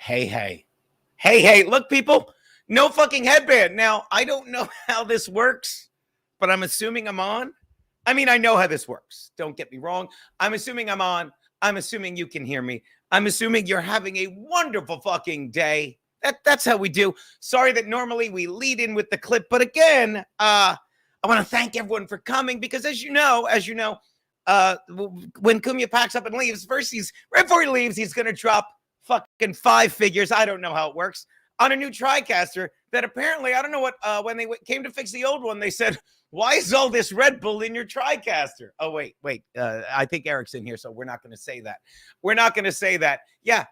Hey, look, people, no fucking headband. Now, I don't know how this works, but I'm assuming I'm on. I mean, I know how this works. Don't get me wrong. I'm assuming I'm on. I'm assuming you can hear me. I'm assuming you're having a wonderful fucking day. That's how we do. Sorry that normally we lead in with the clip, but again, I want to thank everyone for coming because as you know, when Kumya packs up and leaves, right before he leaves, he's gonna drop fucking 5 figures. I don't know how it works on a new TriCaster that apparently, I don't know what, when they came to fix the old one, they said, why is all this Red Bull in your TriCaster? Oh, wait. I think Eric's in here, so we're not going to say that. Yeah.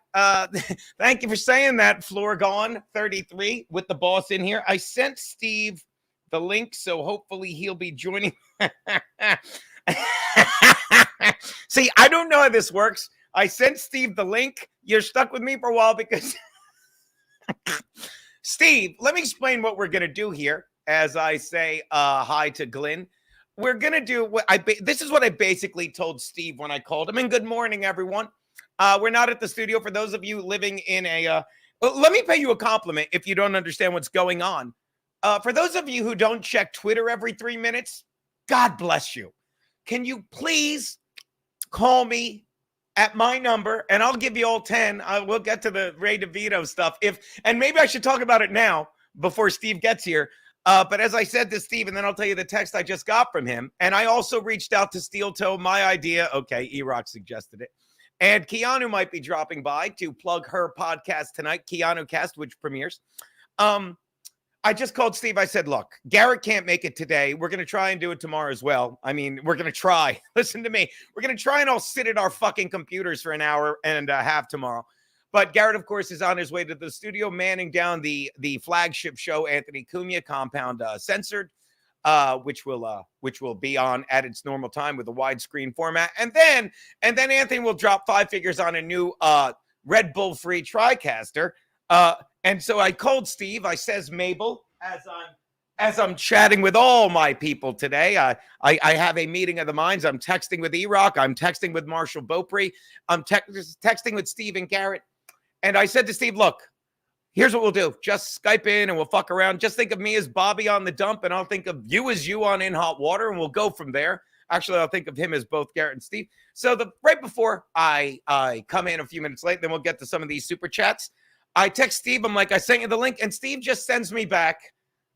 Thank you for saying that, Floorgone33 with the boss in here. I sent Steve the link, so hopefully he'll be joining. See, I don't know how this works. I sent Steve the link. You're stuck with me for a while because Steve, let me explain what we're going to do here as I say hi to Glenn. We're going to do this is what I basically told Steve when I called him. And good morning, everyone. We're not at the studio. For those of you living in let me pay you a compliment if you don't understand what's going on. For those of you who don't check Twitter every 3 minutes, God bless you. Can you please call me at my number, and I'll give you all 10. We'll get to the Ray DeVito stuff. And maybe I should talk about it now before Steve gets here. But as I said to Steve, and then I'll tell you the text I just got from him. And I also reached out to Steel Toe, my idea. Okay, E-Rock suggested it. And Keanu might be dropping by to plug her podcast tonight, Keanu Cast, which premieres. I just called Steve. I said, look, Garrett can't make it today. We're going to try and do it tomorrow as well. I mean, we're going to try. Listen to me. We're going to try and all sit at our fucking computers for an hour and a half tomorrow. But Garrett, of course, is on his way to the studio, manning down the flagship show, Anthony Cumia Compound Censored, which will be on at its normal time with a widescreen format. And then Anthony will drop 5 figures on a new Red Bull free TriCaster. And so I called Steve. I says, Mabel, as I'm chatting with all my people today, I have a meeting of the minds. I'm texting with E-Rock. I'm texting with Marshall Beaupre. I'm texting with Steve and Garrett. And I said to Steve, look, here's what we'll do. Just Skype in and we'll fuck around. Just think of me as Bobby on the dump, and I'll think of you as you on In Hot Water, and we'll go from there. Actually, I'll think of him as both Garrett and Steve. So right before I come in a few minutes late, then we'll get to some of these super chats. I text Steve. I'm like, I sent you the link, and Steve just sends me back.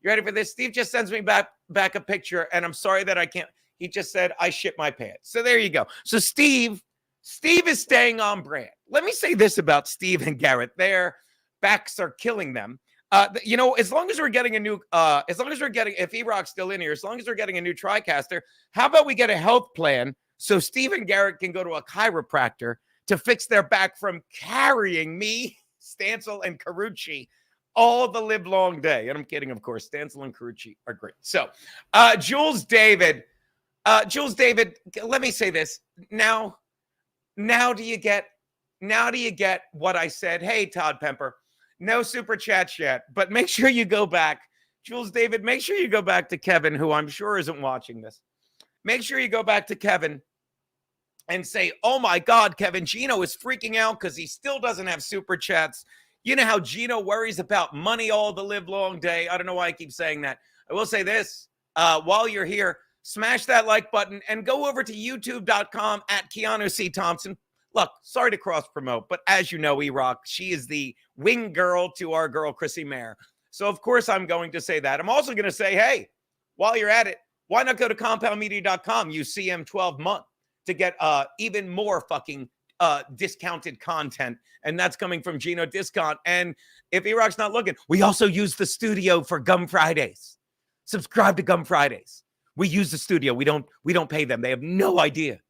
You ready for this? Steve just sends me back a picture, and I'm sorry that I can't. He just said, I shit my pants. So there you go. So Steve is staying on brand. Let me say this about Steve and Garrett. Their backs are killing them. As long as we're getting a new, if E-Rock's still in here, as long as we're getting a new TriCaster, how about we get a health plan so Steve and Garrett can go to a chiropractor to fix their back from carrying me, Stancil, and Karrueche all the live long day. And I'm kidding, of course. Stancil and Karrueche are great. So, Jules David, let me say this. Now do you get what I said? Hey, Todd Pemper, no super chats yet, but make sure you go back. Jules David, make sure you go back to Kevin, who I'm sure isn't watching this. Make sure you go back to Kevin and say, oh my God, Kevin, Gino is freaking out because he still doesn't have super chats. You know how Gino worries about money all the live long day. I don't know why I keep saying that. I will say this, while you're here, smash that like button and go over to youtube.com at Keanu C. Thompson. Look, sorry to cross promote, but as you know, E-Rock, she is the wing girl to our girl, Chrissy Mayer. So of course I'm going to say that. I'm also going to say, hey, while you're at it, why not go to compoundmedia.com, use CM12 month to get even more fucking discounted content. And that's coming from Gino Discount. And if E-Rock's not looking, we also use the studio for Gum Fridays. Subscribe to Gum Fridays. We use the studio. We don't pay them. They have no idea.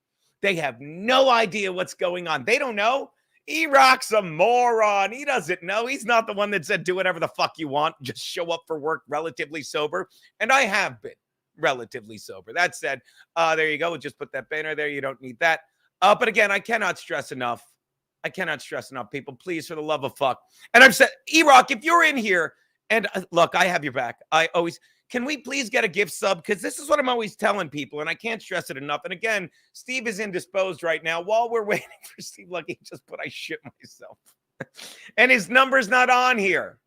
They have no idea what's going on. They don't know. E-Rock's a moron. He doesn't know. He's not the one that said, do whatever the fuck you want. Just show up for work relatively sober. And I have been relatively sober. That said, there you go. We'll just put that banner there. You don't need that. But again, I cannot stress enough. People, please, for the love of fuck. And I've said, E-Rock, if you're in here, and look, I have your back. Can we please get a gift sub? Because this is what I'm always telling people, and I can't stress it enough. And again, Steve is indisposed right now. While we're waiting for Steve, look, he just put, I shit myself. And his number's not on here.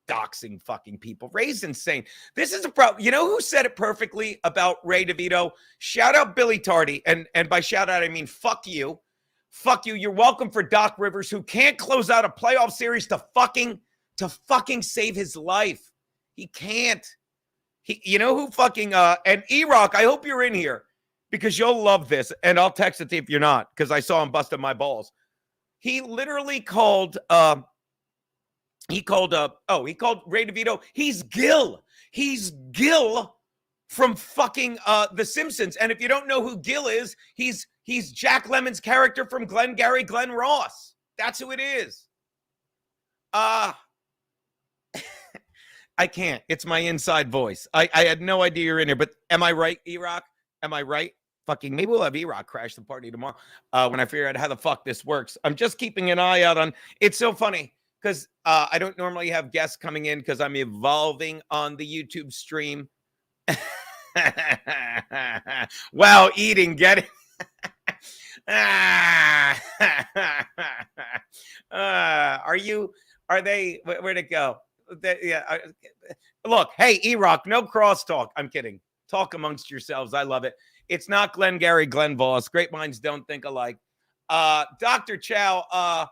Doxing fucking people. Ray's insane. This is a problem. You know who said it perfectly about Ray DeVito? Shout out Billy Tardy. And by shout out, I mean fuck you. Fuck you. You're welcome for Doc Rivers, who can't close out a playoff series to fucking save his life. He can't. You know who fucking and E-Rock, I hope you're in here because you'll love this. And I'll text it to you if you're not, because I saw him busting my balls. He literally called He called Ray DeVito. He's Gil. He's Gil from fucking The Simpsons. And if you don't know who Gil is, he's Jack Lemmon's character from Glengarry Glen Ross. That's who it is. I can't. It's my inside voice. I had no idea you're in here, but am I right, E-Rock? Am I right? Fucking maybe we'll have E-Rock crash the party tomorrow when I figure out how the fuck this works. I'm just keeping an eye out on. It's so funny because I don't normally have guests coming in because I'm evolving on the YouTube stream. Wow, eating, get it? Are they, where'd it go? Look, hey, E-Rock, no crosstalk. I'm kidding. Talk amongst yourselves. I love it. It's not Glengarry Glen Voss. Great minds don't think alike. Dr. Chow, I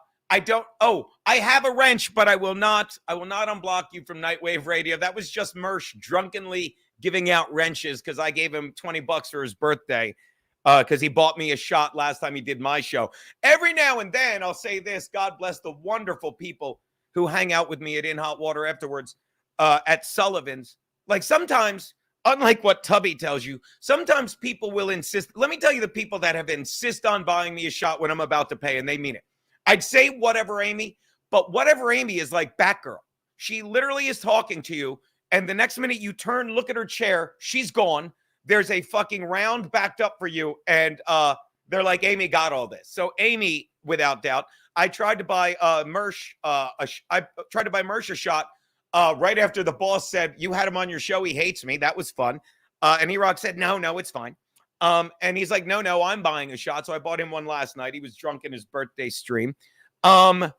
have a wrench, but I will not unblock you from Nightwave Radio. That was just Mersh drunkenly giving out wrenches because I gave him $20 for his birthday because he bought me a shot last time he did my show. Every now and then I'll say this: God bless the wonderful people who hang out with me at In Hot Water afterwards at Sullivan's. Like sometimes, unlike what Tubby tells you, sometimes people will insist. Let me tell you the people that have insist on buying me a shot when I'm about to pay, and they mean it. I'd say whatever, Amy, but whatever Amy is like Batgirl. She literally is talking to you, and the next minute you turn, look at her chair, she's gone. There's a fucking round backed up for you, and they're like, Amy got all this. So Amy, without doubt, I tried to buy Mersh a shot right after the boss said, you had him on your show, he hates me. That was fun. And E-Rock said, no, it's fine. And he's like, no, I'm buying a shot. So I bought him one last night. He was drunk in his birthday stream. Freddie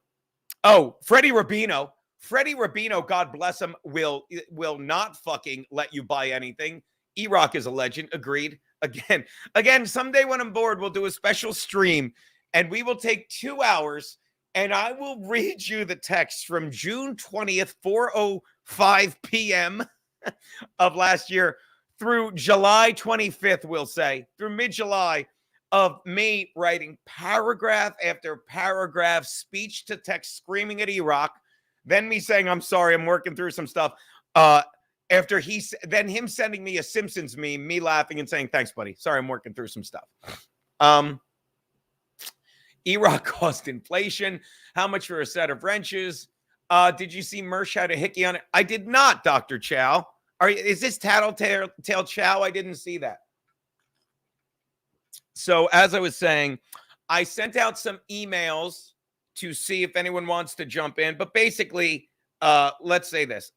Rubino. Freddie Rubino, God bless him, will not fucking let you buy anything. E-Rock is a legend. Agreed. Again, someday when I'm bored, we'll do a special stream and we will take 2 hours and I will read you the text from June 20th, 4:05 p.m. of last year through July 25th, we'll say, through mid-July, of me writing paragraph after paragraph, speech to text, screaming at E-Rock, then me saying, I'm sorry, I'm working through some stuff. After then him sending me a Simpsons meme, me laughing and saying, thanks, buddy. Sorry, I'm working through some stuff. E-Rock cost inflation. How much for a set of wrenches? Did you see Mersh had a hickey on it? I did not, Dr. Chow. Is this Tattletale Chow? I didn't see that. So as I was saying, I sent out some emails to see if anyone wants to jump in. But basically, let's say this.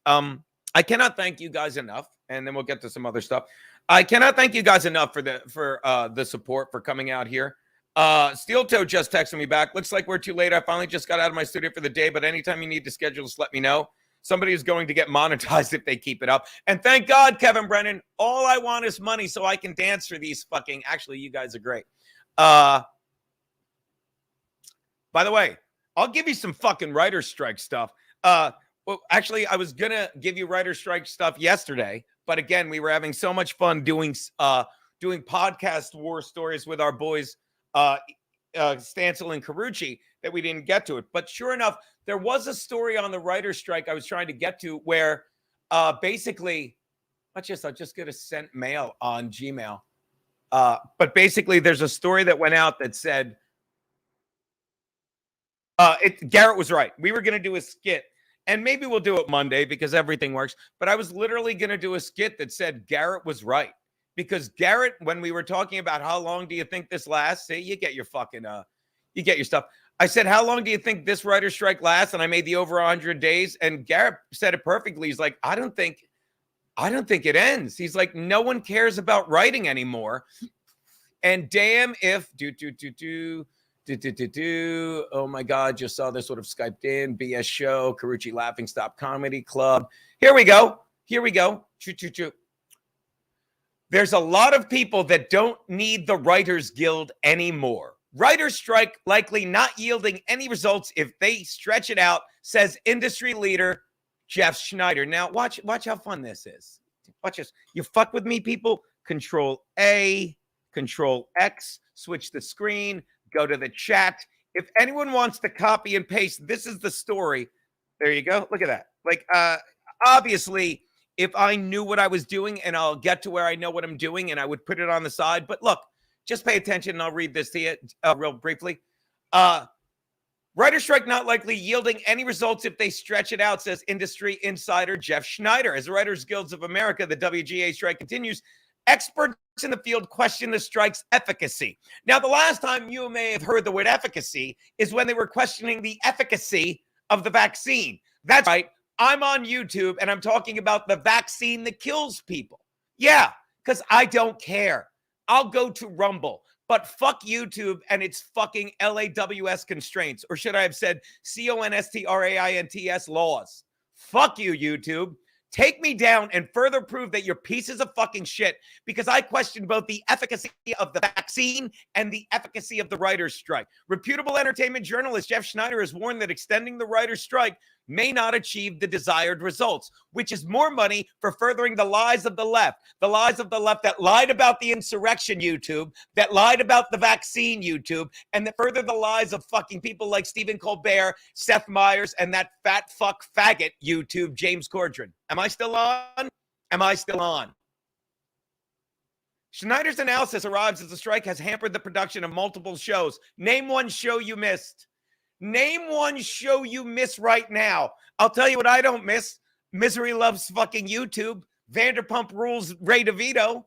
I cannot thank you guys enough, and then we'll get to some other stuff. I cannot thank you guys enough for the support for coming out here. Steel Toe just texted me back. Looks like we're too late. I finally just got out of my studio for the day, but anytime you need to schedule, just let me know. Somebody is going to get monetized if they keep it up. And thank God, Kevin Brennan, all I want is money so I can dance for these fucking... Actually, you guys are great. By the way, I'll give you some fucking writer's strike stuff. Well, actually, I was going to give you writer's strike stuff yesterday. But again, we were having so much fun doing podcast war stories with our boys, Stancil and Karrueche, that we didn't get to it. But sure enough, there was a story on the writer's strike I was trying to get to where basically, I'll just get a sent mail on Gmail. But basically, there's a story that went out that said, Garrett was right. We were going to do a skit, and maybe we'll do it Monday because everything works. But I was literally going to do a skit that said Garrett was right. Because Garrett, when we were talking about how long do you think this lasts, say you get your fucking, you get your stuff. I said, how long do you think this writer's strike lasts? And I made the over 100 days. And Garrett said it perfectly. He's like, I don't think it ends. He's like, no one cares about writing anymore. And damn if Oh my God, just saw this, would have Skyped in. BS show, Karrueche Laughing Stop Comedy Club. Here we go. There's a lot of people that don't need the Writers Guild anymore. Writers' strike likely not yielding any results if they stretch it out, says industry leader Jeff Schneider. Now, watch how fun this is. Watch this. You fuck with me, people? Control A, Control X, switch the screen, go to the chat. If anyone wants to copy and paste, this is the story. There you go. Look at that. Like, obviously, if I knew what I was doing, and I'll get to where I know what I'm doing, and I would put it on the side. But look, just pay attention, and I'll read this to you real briefly. Writer strike not likely yielding any results if they stretch it out, says industry insider Jeff Schneider. As the Writers Guilds of America, the WGA strike continues, experts in the field question the strike's efficacy. Now, the last time you may have heard the word efficacy is when they were questioning the efficacy of the vaccine. That's right. I'm on YouTube and I'm talking about the vaccine that kills people. Yeah, because I don't care. I'll go to Rumble. But fuck YouTube and its fucking LAWS constraints. Or should I have said CONSTRAINTS laws? Fuck you, YouTube. Take me down and further prove that you're pieces of fucking shit, because I question both the efficacy of the vaccine and the efficacy of the writer's strike. Reputable entertainment journalist Jeff Schneider has warned that extending the writer's strike may not achieve the desired results, which is more money for furthering the lies of the left that lied about the insurrection, YouTube, that lied about the vaccine, YouTube, and that further the lies of fucking people like Stephen Colbert, Seth Meyers, and that fat fuck faggot, YouTube, James Corden. Am I still on? Schneider's analysis arrives as the strike has hampered the production of multiple shows. Name one show you missed. Name one show you miss right now. I'll tell you what I don't miss. Misery Loves fucking YouTube. Vanderpump Rules Ray DeVito.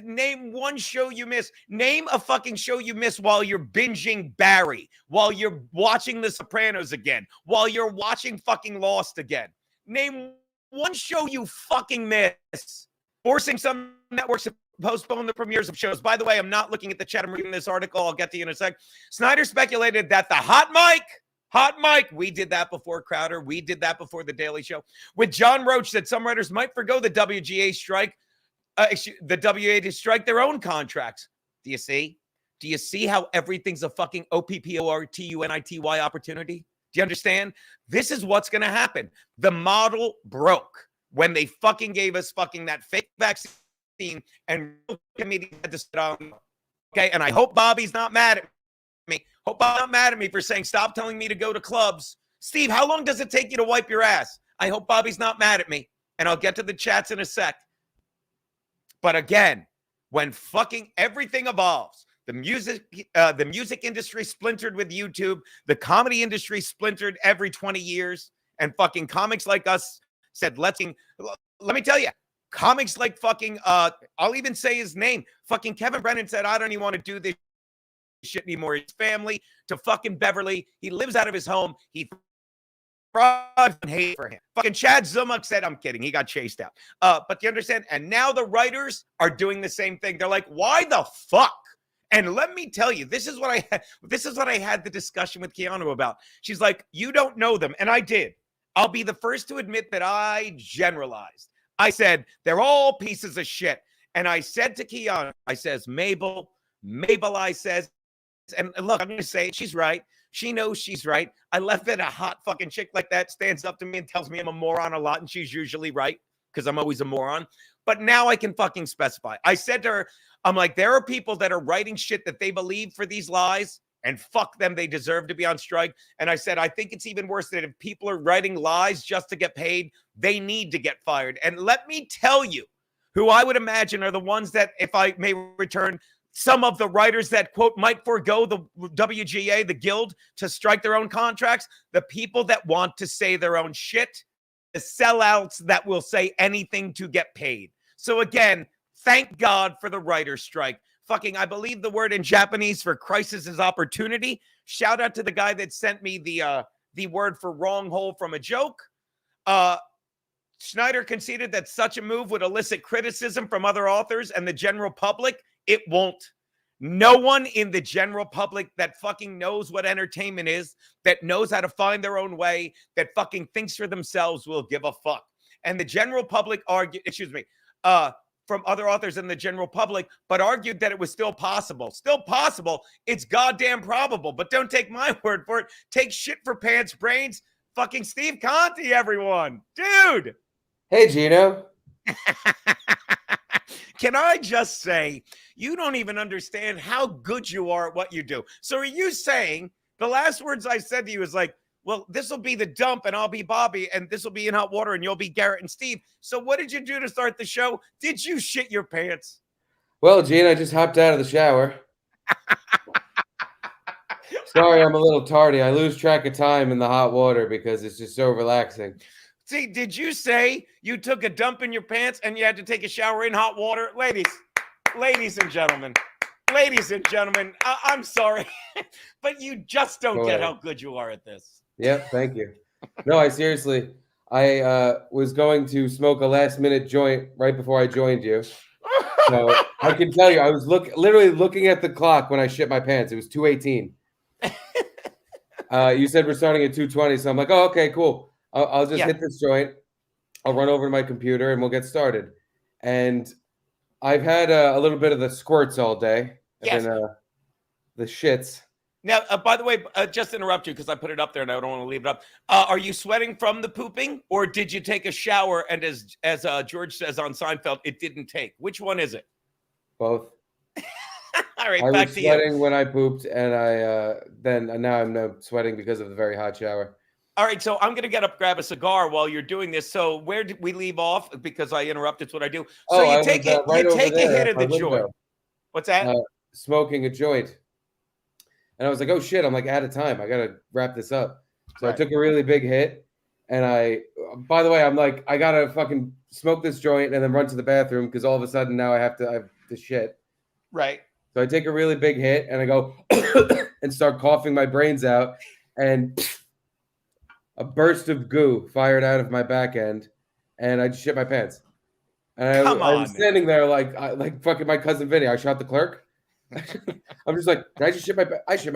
Name one show you miss. Name a fucking show you miss while you're binging Barry, while you're watching The Sopranos again, while you're watching fucking Lost again. Name one show you fucking miss. Forcing some networks to postpone the premieres of shows. By the way, I'm not looking at the chat. I'm reading this article. I'll get to you in a sec. Snyder speculated that the hot mic, we did that before Crowder. We did that before The Daily Show. With John Roach, that some writers might forgo the WGA strike, the WGA to strike their own contracts. Do you see? Do you see how everything's a fucking OPPORTUNITY opportunity? Do you understand? This is what's going to happen. The model broke when they fucking gave us fucking that fake vaccine and committee had to sit on. Okay, and I hope Bobby's not mad at me. Hope Bobby's not mad at me for saying stop telling me to go to clubs. Steve, how long does it take you to wipe your ass? I hope Bobby's not mad at me, and I'll get to the chats in a sec. But again, when fucking everything evolves, the music industry splintered with YouTube, the comedy industry splintered every 20 years, and fucking comics like us said, let me tell you, comics like fucking, I'll even say his name, fucking Kevin Brennan said, I don't even want to do this shit anymore. His family to fucking Beverly. He lives out of his home. He thrives on hate for him. Fucking Chad Zumach said, I'm kidding. He got chased out. But you understand? And now the writers are doing the same thing. They're like, why the fuck? And let me tell you, this is what I had the discussion with Keanu about. She's like, you don't know them. And I did. I'll be the first to admit that I generalized. I said, they're all pieces of shit. And I said to Keanu, I says, Mabel, I says, and look, I'm going to say it, she's right. She knows she's right. I left it a hot fucking chick like that stands up to me and tells me I'm a moron a lot, and she's usually right because I'm always a moron. But now I can fucking specify. I said to her, I'm like, there are people that are writing shit that they believe for these lies, and fuck them, they deserve to be on strike. And I said, I think it's even worse that if people are writing lies just to get paid, they need to get fired. And let me tell you, who I would imagine are the ones that, if I may return, some of the writers that, quote, might forego the WGA, the guild, to strike their own contracts, the people that want to say their own shit, the sellouts that will say anything to get paid. So again, thank God for the writer's strike. Fucking, I believe the word in Japanese for crisis is opportunity. Shout out to the guy that sent me the word for wrong hole from a joke. Schneider conceded that such a move would elicit criticism from other authors and the general public. It won't. No one in the general public that fucking knows what entertainment is, that knows how to find their own way, that fucking thinks for themselves will give a fuck. And the general public argued, from other authors in the general public, but argued that it was still possible. Still possible. It's goddamn probable, but don't take my word for it. Take shit for pants brains. Fucking Steve Conti, everyone. Dude. Hey, Gino. Can I just say, you don't even understand how good you are at what you do. So are you saying the last words I said to you is like, well, this will be the dump and I'll be Bobby and this will be in Hot Water and you'll be Garrett and Steve. So what did you do to start the show? Did you shit your pants? Well, Gene, I just hopped out of the shower. Sorry, I'm a little tardy. I lose track of time in the hot water because it's just so relaxing. See, did you say you took a dump in your pants and you had to take a shower in hot water? Ladies and gentlemen, I'm sorry, but you just don't get how good you are at this. Yep, thank you. No, I was going to smoke a last-minute joint right before I joined you. So I can tell you, I was literally looking at the clock when I shit my pants. It was 2:18. You said we're starting at 2:20, so I'm like, oh, okay, cool. I'll just hit this joint. I'll run over to my computer and we'll get started. And I've had a little bit of the squirts all day. Yes. And the shits. Now, by the way, just to interrupt you because I put it up there and I don't want to leave it up. Are you sweating from the pooping or did you take a shower? And as George says on Seinfeld, it didn't take. Which one is it? Both. All right, I back was to sweating you. when I pooped, and now I'm sweating because of the very hot shower. All right, so I'm going to get up, grab a cigar while you're doing this. So where did we leave off? Because I interrupted. It's what I do. So you take a hit of the joint. What's that? Smoking a joint. And I was like, oh, shit, I'm like out of time. I got to wrap this up. So I took a really big hit. And by the way, I'm like, I got to fucking smoke this joint and then run to the bathroom because all of a sudden now I have to shit. Right. So I take a really big hit and I go and start coughing my brains out. And a burst of goo fired out of my back end, and I just shit my pants. And I was standing there like fucking my cousin Vinny. I shot the clerk. I'm just like, I shit my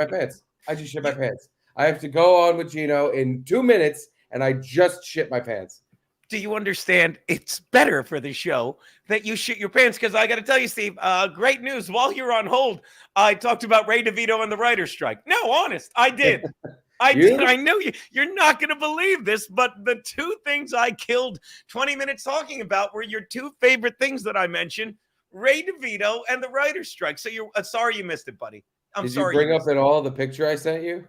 pants. I just shit my pants. I have to go on with Gino in 2 minutes, and I just shit my pants. Do you understand? It's better for the show that you shit your pants because I got to tell you, Steve, great news. While you're on hold, I talked about Ray DeVito and the writer's strike. No, honest, I did. I did. I know you're not going to believe this, but the two things I killed 20 minutes talking about were your two favorite things that I mentioned, Ray DeVito and the writer's strike. So you're sorry you missed it, buddy. I'm sorry. Did you bring up at all the picture I sent you?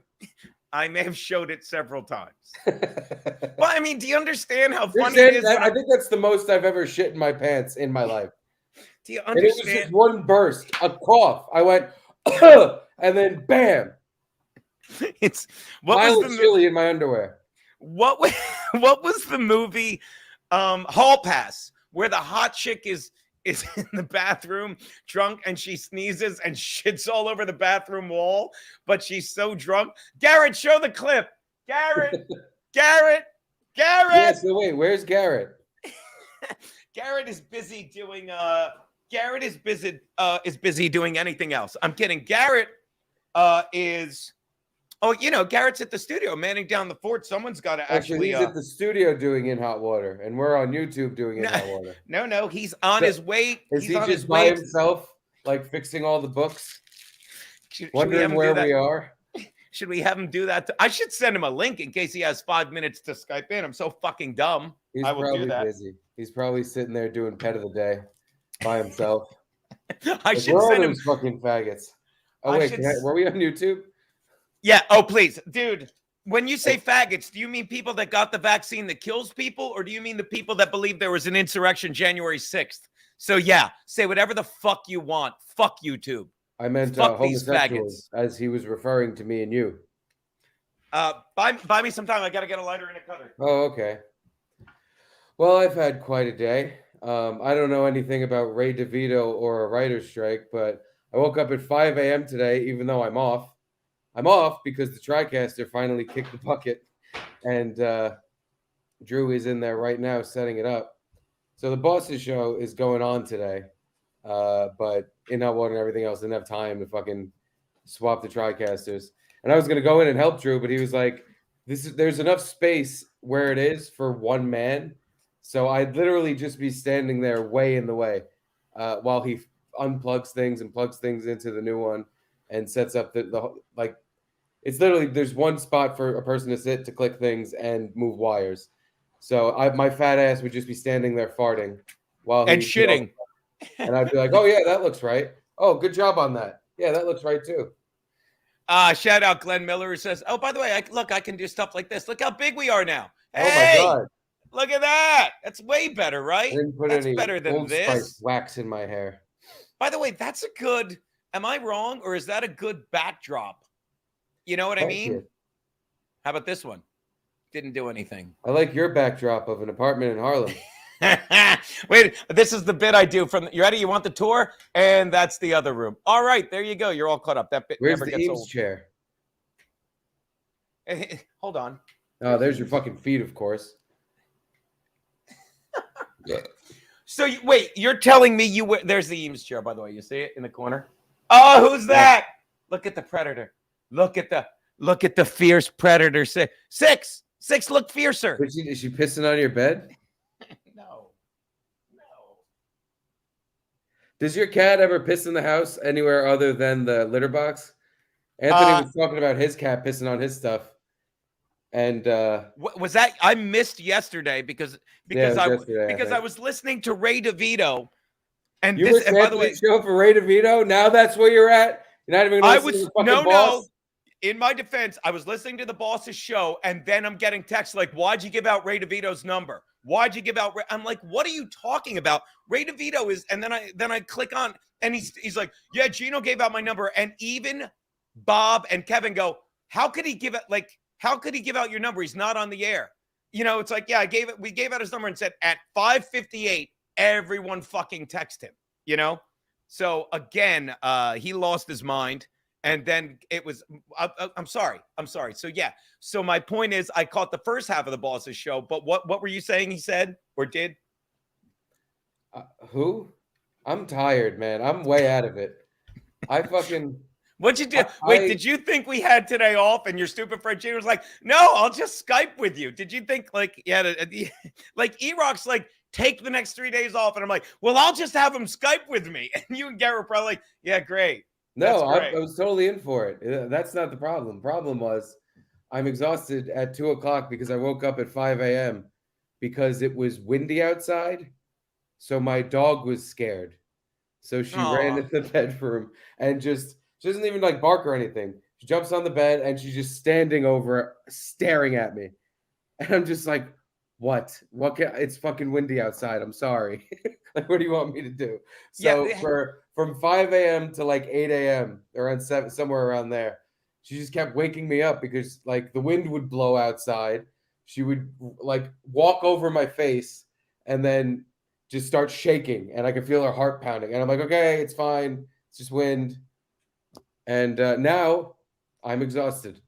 I may have showed it several times. Well, I mean, do you understand how funny it is? I think that's the most I've ever shit in my pants in my life. Do you understand? And it was just one burst, a cough. I went, and then bam. It's mild chili in my underwear. What was the movie Hall Pass where the hot chick is in the bathroom drunk and she sneezes and shits all over the bathroom wall, but she's so drunk? Garrett, show the clip. Garrett. Yeah, so wait, where's Garrett? Garrett is busy doing busy doing anything else. I'm kidding. Garrett is Garrett's at the studio manning down the fort. Someone's got to actually he's at the studio doing In Hot Water, and we're on YouTube doing In Hot Water. No, he's on his way. Is he just by himself, like fixing all the books? Wondering where we are? Should we have him do that? I should send him a link in case he has 5 minutes to Skype in. I'm so fucking dumb. I will do that. Busy. He's probably sitting there doing pet of the day by himself. I should send him fucking faggots. Oh wait, were we on YouTube? Yeah. Oh please, dude. When you say faggots, do you mean people that got the vaccine that kills people, or do you mean the people that believe there was an insurrection January 6th? So yeah, say whatever the fuck you want. Fuck YouTube. I meant homosexuals, as he was referring to me and you. Buy me some time. I got to get a lighter and a cutter. Oh, okay. Well, I've had quite a day. I don't know anything about Ray DeVito or a writer's strike, but I woke up at 5 a.m. today, even though I'm off. I'm off because the TriCaster finally kicked the bucket, and Drew is in there right now setting it up. So the Boss's show is going on today. But in Hot Water and everything else, didn't have time to fucking swap the TriCasters. And I was gonna go in and help Drew, but he was like, there's enough space where it is for one man. So I'd literally just be standing there way in the way while he unplugs things and plugs things into the new one and sets up the like it's literally there's one spot for a person to sit to click things and move wires. So my fat ass would just be standing there farting while And he shitting. and I'd be like, oh yeah, that looks right. Oh, good job on that. Yeah, that looks right too. Shout out Glenn Miller, who says, oh, by the way, I can do stuff like this. Look how big we are now. Oh my Hey, god. look at that. That's way better, I right? didn't put That's any better than Old this. Spice wax in my hair. By the way, that's a good, am I wrong? Or is that a good backdrop? You know what I Thank mean? you. How about this one? Didn't do anything. I like your backdrop of an apartment in Harlem. Wait, this is the bit I do from, you ready? You want the tour? And that's the other room. All right, there you go. You're all caught up. That bit Where's never the gets Eames old. chair? Hold on. Oh, there's your fucking feet, of course. So wait, you're telling me you were, there's the Eames chair, by the way. You see it in the corner? Oh, who's that? Look at the predator. Look at the fierce predator. Six look fiercer. Is she pissing on your bed? No. Does your cat ever piss in the house anywhere other than the litter box? Anthony was talking about his cat pissing on his stuff. And was that I missed yesterday because I was listening to Ray DeVito, and you this, were and by the way, show for Ray DeVito. Now that's where you're at. You're not even listening to the fucking boss? In my defense, I was listening to the boss's show, and then I'm getting texts like, "Why'd you give out Ray DeVito's number? Why'd you give out?" I'm like, "What are you talking about?" Ray DeVito is, and then I click on, and he's like, "Yeah, Gino gave out my number," and even Bob and Kevin go, "How could he give it? Like, how could he give out your number? He's not on the air." You know, it's like, yeah, we gave out his number and said at 5:58, everyone fucking text him. You know, so again, he lost his mind. And then it was, I'm sorry. So yeah. So my point is I caught the first half of the boss's show, but what were you saying he said or did? Who? I'm tired, man. I'm way out of it. What'd you do? Did you think we had today off and your stupid friend Jane was like, no, I'll just Skype with you. Did you think like, yeah, like E-Rock's like, take the next 3 days off. And I'm like, well, I'll just have him Skype with me. And you and Garrett were probably like, yeah, great. No, I was totally in for it. That's not the problem. Problem was I'm exhausted at 2 o'clock because I woke up at 5 a.m. because it was windy outside. So my dog was scared. So she ran to the bedroom and she doesn't even like bark or anything. She jumps on the bed and she's just standing over, staring at me. And I'm just like, what? It's fucking windy outside. I'm sorry. Like, what do you want me to do? So from 5 a.m. to like 8 a.m. around 7, somewhere around there, she just kept waking me up because like the wind would blow outside. She would like walk over my face and then just start shaking, and I could feel her heart pounding. And I'm like, okay, it's fine. It's just wind. And now I'm exhausted.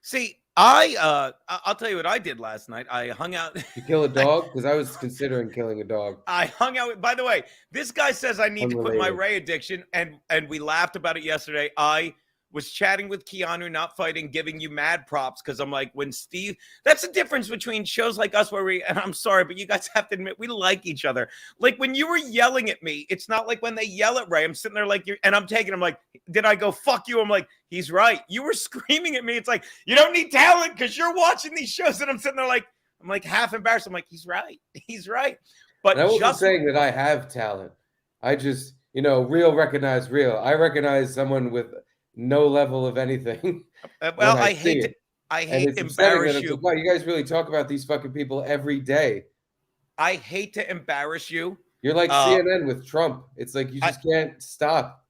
See, I'll tell you what I did last night. I hung out. You kill a dog? Because I was considering killing a dog. I hung out with, by the way, this guy says I need to quit my Ray addiction. And we laughed about it yesterday. I was chatting with Keanu, not fighting, giving you mad props. Cause I'm like, when Steve, that's the difference between shows like us where and I'm sorry, but you guys have to admit, we like each other. Like when you were yelling at me, it's not like when they yell at Ray, I'm sitting there like, and I'm like, did I go, fuck you? I'm like, he's right. You were screaming at me. It's like, you don't need talent because you're watching these shows. And I'm sitting there like, I'm like half embarrassed. I'm like, he's right. He's right. But I wasn't saying that I have talent. I just, real recognize real. I recognize someone with no level of anything. Well, I hate to embarrass you. Like, wow, you guys really talk about these fucking people every day. I hate to embarrass you. You're like CNN with Trump. It's like you just can't stop.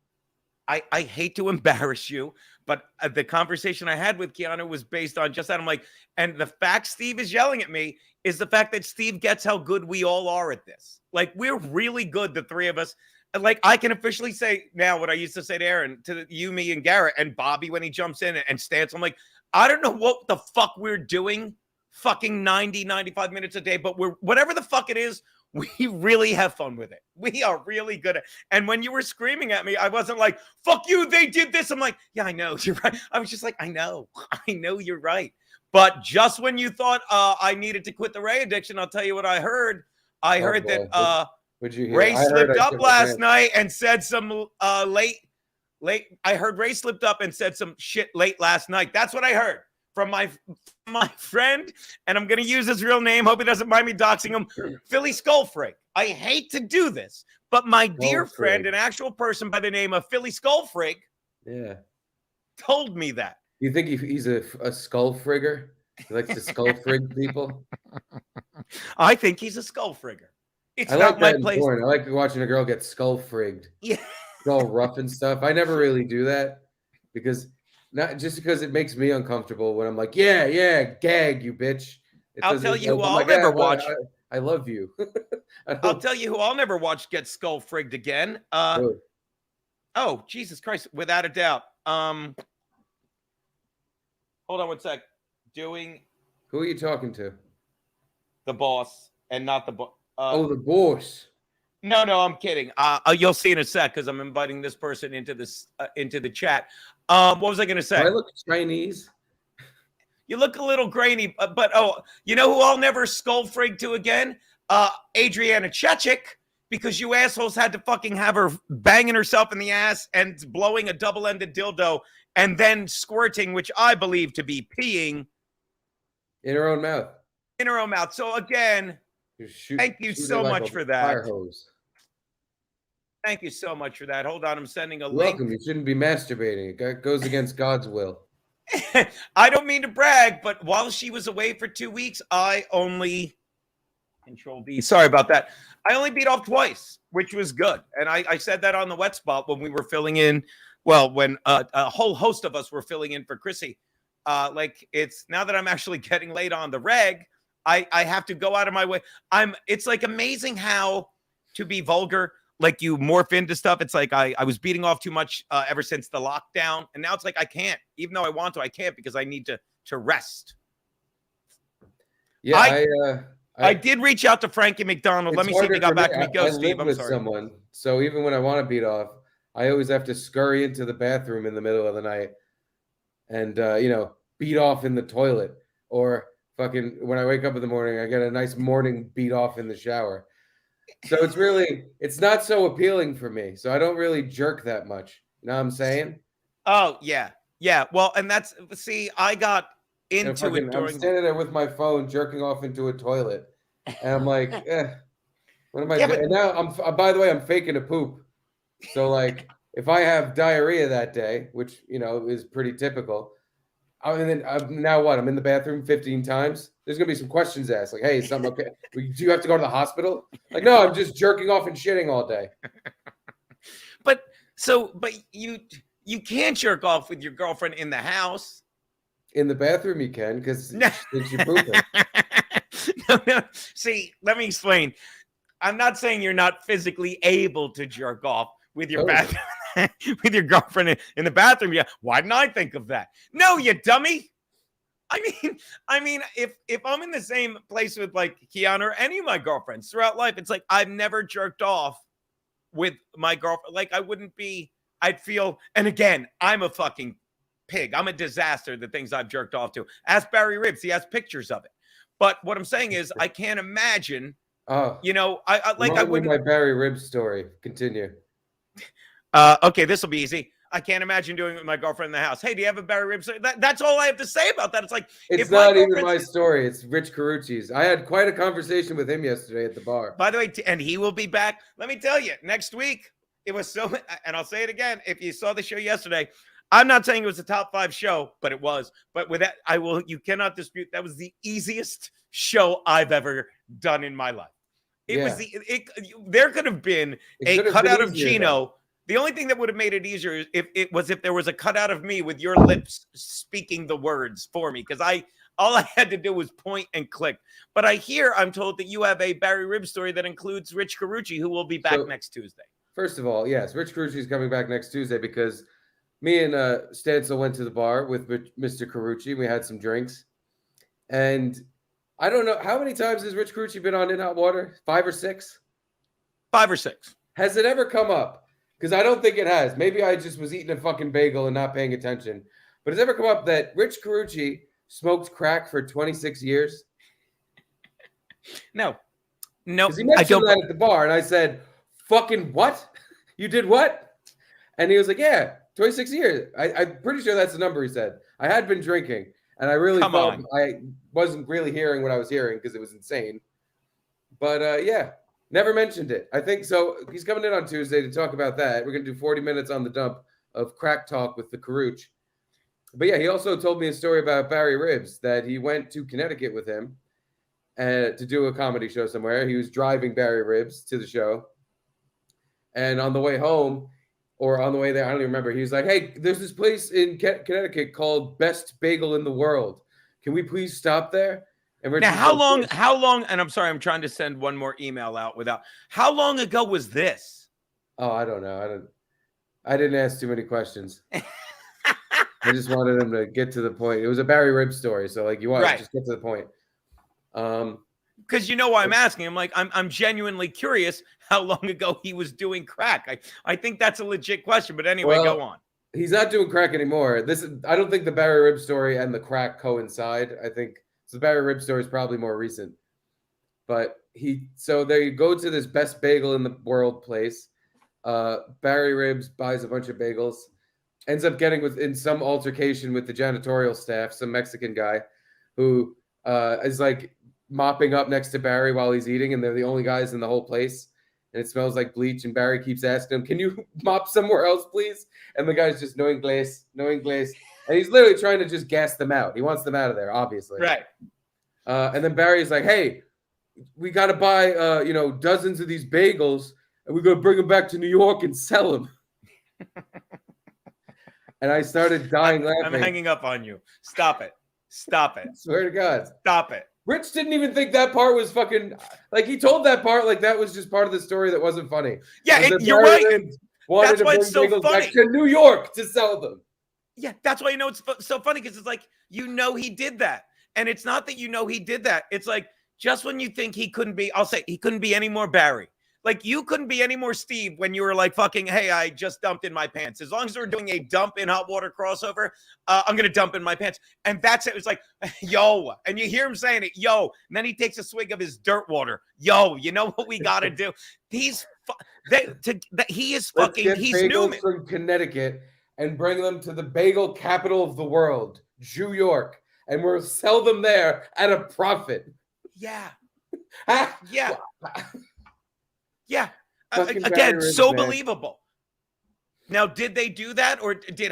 I hate to embarrass you, but the conversation I had with Keanu was based on just that. I'm like, and the fact Steve is yelling at me is the fact that Steve gets how good we all are at this. Like, we're really good, the three of us. Like, I can officially say now what I used to say to Aaron, to you, me, and Garrett, and Bobby when he jumps in and Stance. I'm like, I don't know what the fuck we're doing fucking 90, 95 minutes a day, but we're, whatever the fuck it is, We really have fun with it. We are really good at. And when you were screaming at me, I wasn't like, "Fuck you, they did this." I'm like, "Yeah, I know, you're right." I was just like, I know you're right." But just when you thought I needed to quit the Ray addiction, I'll tell you what I heard. I Oh heard boy, that what'd you hear? Ray I heard slipped I up shit my last pants. night and said some late. I heard Ray slipped up and said some shit late last night. That's what I heard from my friend, and I'm going to use his real name. Hope he doesn't mind me doxing him. Philly Skullfrig. I hate to do this, but my dear friend, an actual person by the name of Philly Skullfrig, told me that. You think he's a skull frigger? He likes to skull frig people? I think he's a skull frigger. It's I not like my that in place. porn. I like watching a girl get skull frigged. Yeah. It's all rough and stuff. I never really do that because it makes me uncomfortable when I'm like, yeah, gag, you bitch. I'll tell you who I'm I'll like, never watch. I love you. I'll tell you who I'll never watch get skull frigged again. Oh, Jesus Christ, without a doubt. Hold on one sec. Who are you talking to? The boss and not the boss. The boss. No, I'm kidding. You'll see in a sec because I'm inviting this person into the chat. What was I going to say? Do I look Chinese? You look a little grainy, but you know who I'll never skull frig to again? Adriana Chechik, because you assholes had to fucking have her banging herself in the ass and blowing a double-ended dildo and then squirting, which I believe to be peeing in her own mouth. In her own mouth. So again, thank you so much for that. Fire hose. Thank you so much for that. Hold on, I'm sending a link. Welcome. You shouldn't be masturbating. It goes against God's will. I don't mean to brag, but while she was away for 2 weeks, I only Control V. Sorry about that. I only beat off twice, which was good. And I said that on the wet spot when we were filling in. Well, when a whole host of us were filling in for Chrissy. It's now that I'm actually getting laid on the reg, I have to go out of my way. It's like amazing how, to be vulgar, like you morph into stuff. It's like I was beating off too much ever since the lockdown. And now it's like I can't, even though I want to, I can't because I need to rest. Yeah, I did reach out to Frankie McDonald. Let me see if he got back to me. Go, Steve. I'm sorry. Someone. So even when I want to beat off, I always have to scurry into the bathroom in the middle of the night and, beat off in the toilet. Or fucking when I wake up in the morning, I get a nice morning beat off in the shower. So it's not so appealing for me. So I don't really jerk that much. You know what I'm saying? Oh, yeah. Yeah. Well, and I got into it during... I'm standing there with my phone jerking off into a toilet. And I'm like, what am I doing? And now by the way, I'm faking a poop. So like if I have diarrhea that day, which, is pretty typical, now what? I'm in the bathroom 15 times. There's going to be some questions asked. Like, hey, is something okay? Do you have to go to the hospital? Like, no, I'm just jerking off and shitting all day. But you can't jerk off with your girlfriend in the house. In the bathroom you can because you're pooping. No. See, let me explain. I'm not saying you're not physically able to jerk off with your bathroom. With your girlfriend in the bathroom. Yeah. Why didn't I think of that? No, you dummy. I mean, if I'm in the same place with like Kiana or any of my girlfriends throughout life, it's like I've never jerked off with my girlfriend. Like I'd feel, and again, I'm a fucking pig. I'm a disaster, the things I've jerked off to. Ask Barry Ribs. He has pictures of it. But what I'm saying is I can't imagine, I wouldn't. My Barry Ribs story. Continue. Okay, this will be easy. I can't imagine doing it with my girlfriend in the house. Hey, do you have a Barry Ribs? That's all I have to say about that. It's like it's not even my story. It's Rich Karrueche's. I had quite a conversation with him yesterday at the bar. By the way, and he will be back. Let me tell you, next week it was so. And I'll say it again. If you saw the show yesterday, I'm not saying it was a top 5 show, but it was. But with that, You cannot dispute that was the easiest show I've ever done in my life. There could have been a cutout of Gino. Though. The only thing that would have made it easier if there was a cutout of me with your lips speaking the words for me, because all I had to do was point and click. But I'm told that you have a Barry Ribs story that includes Rich Karrueche, who will be back next Tuesday. First of all, yes, Rich Karrueche is coming back next Tuesday because me and Stancil went to the bar with Mr. Karrueche. We had some drinks, and I don't know. How many times has Rich Karrueche been on In Hot Water? 5 or 6? 5 or 6. Has it ever come up? Because I don't think it has. Maybe I just was eating a fucking bagel and not paying attention. But has it ever come up that Rich Karrueche smoked crack for 26 years? No. Because he mentioned that at the bar, and I said, fucking what? You did what? And he was like, yeah, 26 years. I'm pretty sure that's the number he said. I had been drinking, and I really thought I wasn't really hearing what I was hearing because it was insane. But yeah, never mentioned it. I think so. He's coming in on Tuesday to talk about that. We're going to do 40 minutes on the dump of crack talk with the Karrueche. But yeah, he also told me a story about Barry Ribs, that he went to Connecticut with him to do a comedy show somewhere. He was driving Barry Ribs to the show. And on the way home, or on the way there, I don't even remember. He was like, hey, there's this place in Connecticut called Best Bagel in the World. Can we please stop there? And now, how long, and I'm sorry, I'm trying to send one more email out how long ago was this? Oh, I don't know. I didn't ask too many questions. I just wanted him to get to the point. It was a Barry Ribs story. So like, you want to just get to the point. Because you know why I'm asking. I'm like, I'm genuinely curious how long ago he was doing crack. I think that's a legit question. But anyway, go on. He's not doing crack anymore. I don't think the Barry Ribs story and the crack coincide. I think the Barry Ribs story is probably more recent. But so they go to this Best Bagel in the World place. Barry Ribs buys a bunch of bagels, ends up getting in some altercation with the janitorial staff, some Mexican guy who is like mopping up next to Barry while he's eating, and they're the only guys in the whole place, and it smells like bleach, and Barry keeps asking him, can you mop somewhere else, please? And the guy's just no inglés, and he's literally trying to just gas them out. He wants them out of there, obviously. Right. And then Barry's like, hey, we got to buy dozens of these bagels, and we're going to bring them back to New York and sell them. And I started dying laughing. I'm hanging up on you. Stop it. I swear to God. Stop it. Rich didn't even think that part was fucking, like, he told that part like that was just part of the story that wasn't funny. Yeah, you're right. That's why it's so funny. Back to New York to sell them. Yeah, that's why it's so funny, because it's like, he did that. And it's not that he did that. It's like, just when you think he couldn't be, I'll say he couldn't be any more Barry. Like, you couldn't be any more Steve when you were like, fucking, hey, I just dumped in my pants. As long as we're doing a dump in hot water crossover, I'm going to dump in my pants. And that's it. It's like, yo. And you hear him saying it, yo. And then he takes a swig of his dirt water. Yo, you know what we got to do? He is fucking, he's Newman. From Connecticut and bring them to the bagel capital of the world, New York. And we'll sell them there at a profit. Yeah. Yeah. Yeah. Again, so believable. Now, did they do that, or did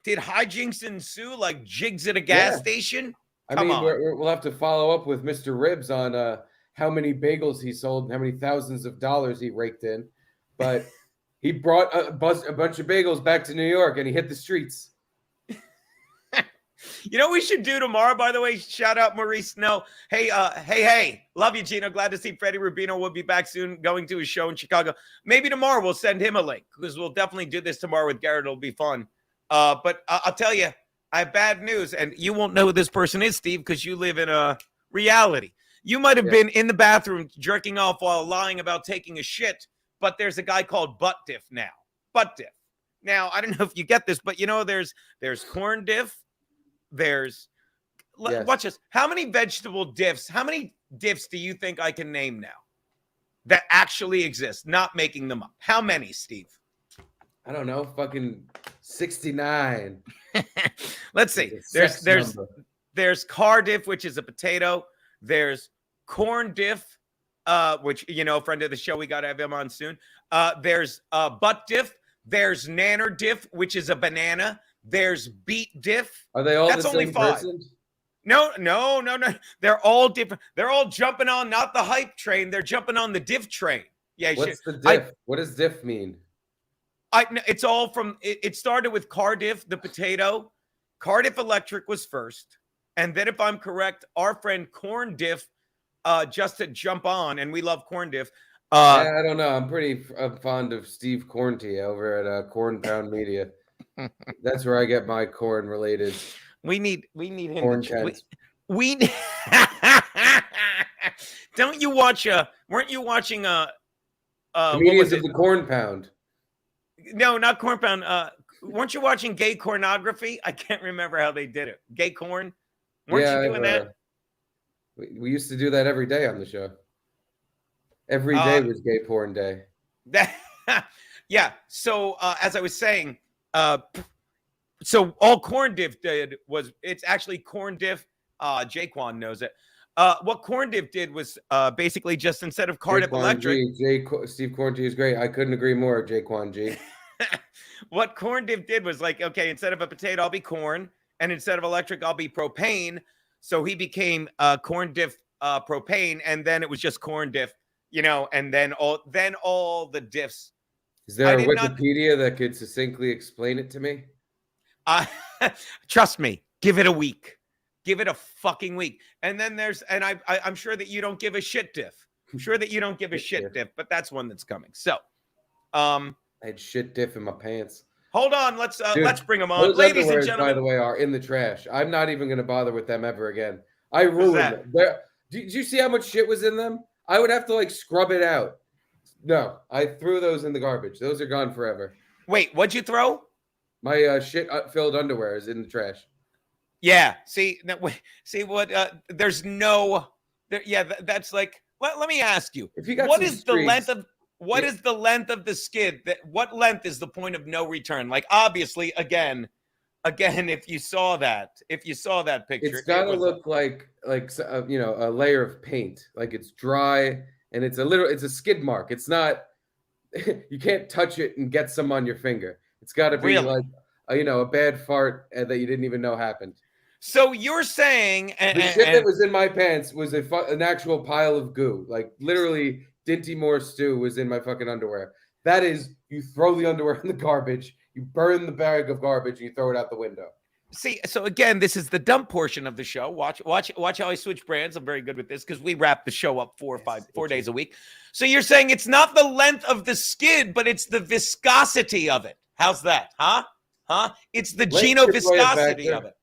hijinks ensue like jigs at a gas station? I mean, we'll have to follow up with Mr. Ribs on how many bagels he sold and how many thousands of dollars he raked in. But he brought a bunch of bagels back to New York, and he hit the streets. You know what we should do tomorrow, by the way? Shout out Maurice Snow. Hey. Love you, Gino. Glad to see Freddie Rubino will be back soon, going to his show in Chicago. Maybe tomorrow we'll send him a link, because we'll definitely do this tomorrow with Garrett. It'll be fun. But I'll tell you, I have bad news, and you won't know who this person is, Steve, because you live in a reality. You might have been in the bathroom jerking off while lying about taking a shit, but there's a guy called Butt Diff now. Butt Diff. Now, I don't know if you get this, but there's corn diff. Watch this. How many vegetable diffs? How many diffs do you think I can name now that actually exist? Not making them up. How many, Steve? I don't know. Fucking 69. Let's see. There's car diff, which is a potato. There's corn diff, which friend of the show, we got to have him on soon. There's butt diff. There's nanner diff, which is a banana. There's beet diff. Are they all That's the only same 5. person? No. They're all different. They're all jumping on not the hype train. They're jumping on the diff train. Yeah. What's the diff? What does diff mean? It's all from. It started with Cardiff, the potato. Cardiff Electric was first, and then, if I'm correct, our friend Corn Diff, just to jump on, and we love Corn Diff. I don't know. I'm pretty fond of Steve Cornty over at Corn Pound Media. That's where I get my corn related. We need him. Corn We Don't you watch weren't you watching what Comedians was of it? the Corn Pound. No, not Corn Pound. Weren't you watching gay pornography? I can't remember how they did it. Gay corn? Weren't you Yeah, doing that? we used to do that every day on the show. Every Uh day was gay porn day. that yeah. So as I was saying, so all Corn Diff did was it's actually Corn Diff. Jaquan knows it. What Corn Diff did was basically just instead of Cardiff Jaquan Electric. G, Steve Corn G is great. I couldn't agree more, Jaquan G. What Corn Diff did was like, okay, instead of a potato, I'll be corn, and instead of electric, I'll be propane. So he became Corn Diff propane, and then it was just Corn Diff, and then all the diffs. Is there a Wikipedia that could succinctly explain it to me? Trust me, give it a week. Give it a fucking week. And then I'm sure that you don't give a shit diff. I'm sure that you don't give a shit diff, but that's one that's coming. So, I had shit diff in my pants. Hold on, let's bring them on. Those Ladies and underwears, gentlemen, by the way, are in the trash. I'm not even going to bother with them ever again. I ruined them. Did you see how much shit was in them? I would have to like scrub it out. No, I threw those in the garbage. Those are gone forever. Wait, what'd you throw? My shit-filled underwear is in the trash. Yeah. See what? There's no. Yeah, that's like. Let me ask you. If you got what some is streaks, the length of? What is the length of the skid? What length is the point of no return? Like obviously, again, if you saw that picture, it's got to look like a layer of paint. Like it's dry and it's a skid mark. It's not. You can't touch it and get some on your finger. It's got to be really? like a bad fart that you didn't even know happened. So you're saying the shit that was in my pants was an actual pile of goo. Like literally, Dinty Moore stew was in my fucking underwear. That is, you throw the underwear in the garbage, you burn the bag of garbage, and you throw it out the window. See, so again, this is the dumb portion of the show. Watch how I switch brands. I'm very good with this because we wrap the show up 4 days a week. So you're saying it's not the length of the skid, but it's the viscosity of it. How's that? Huh? It's the Geno viscosity of it.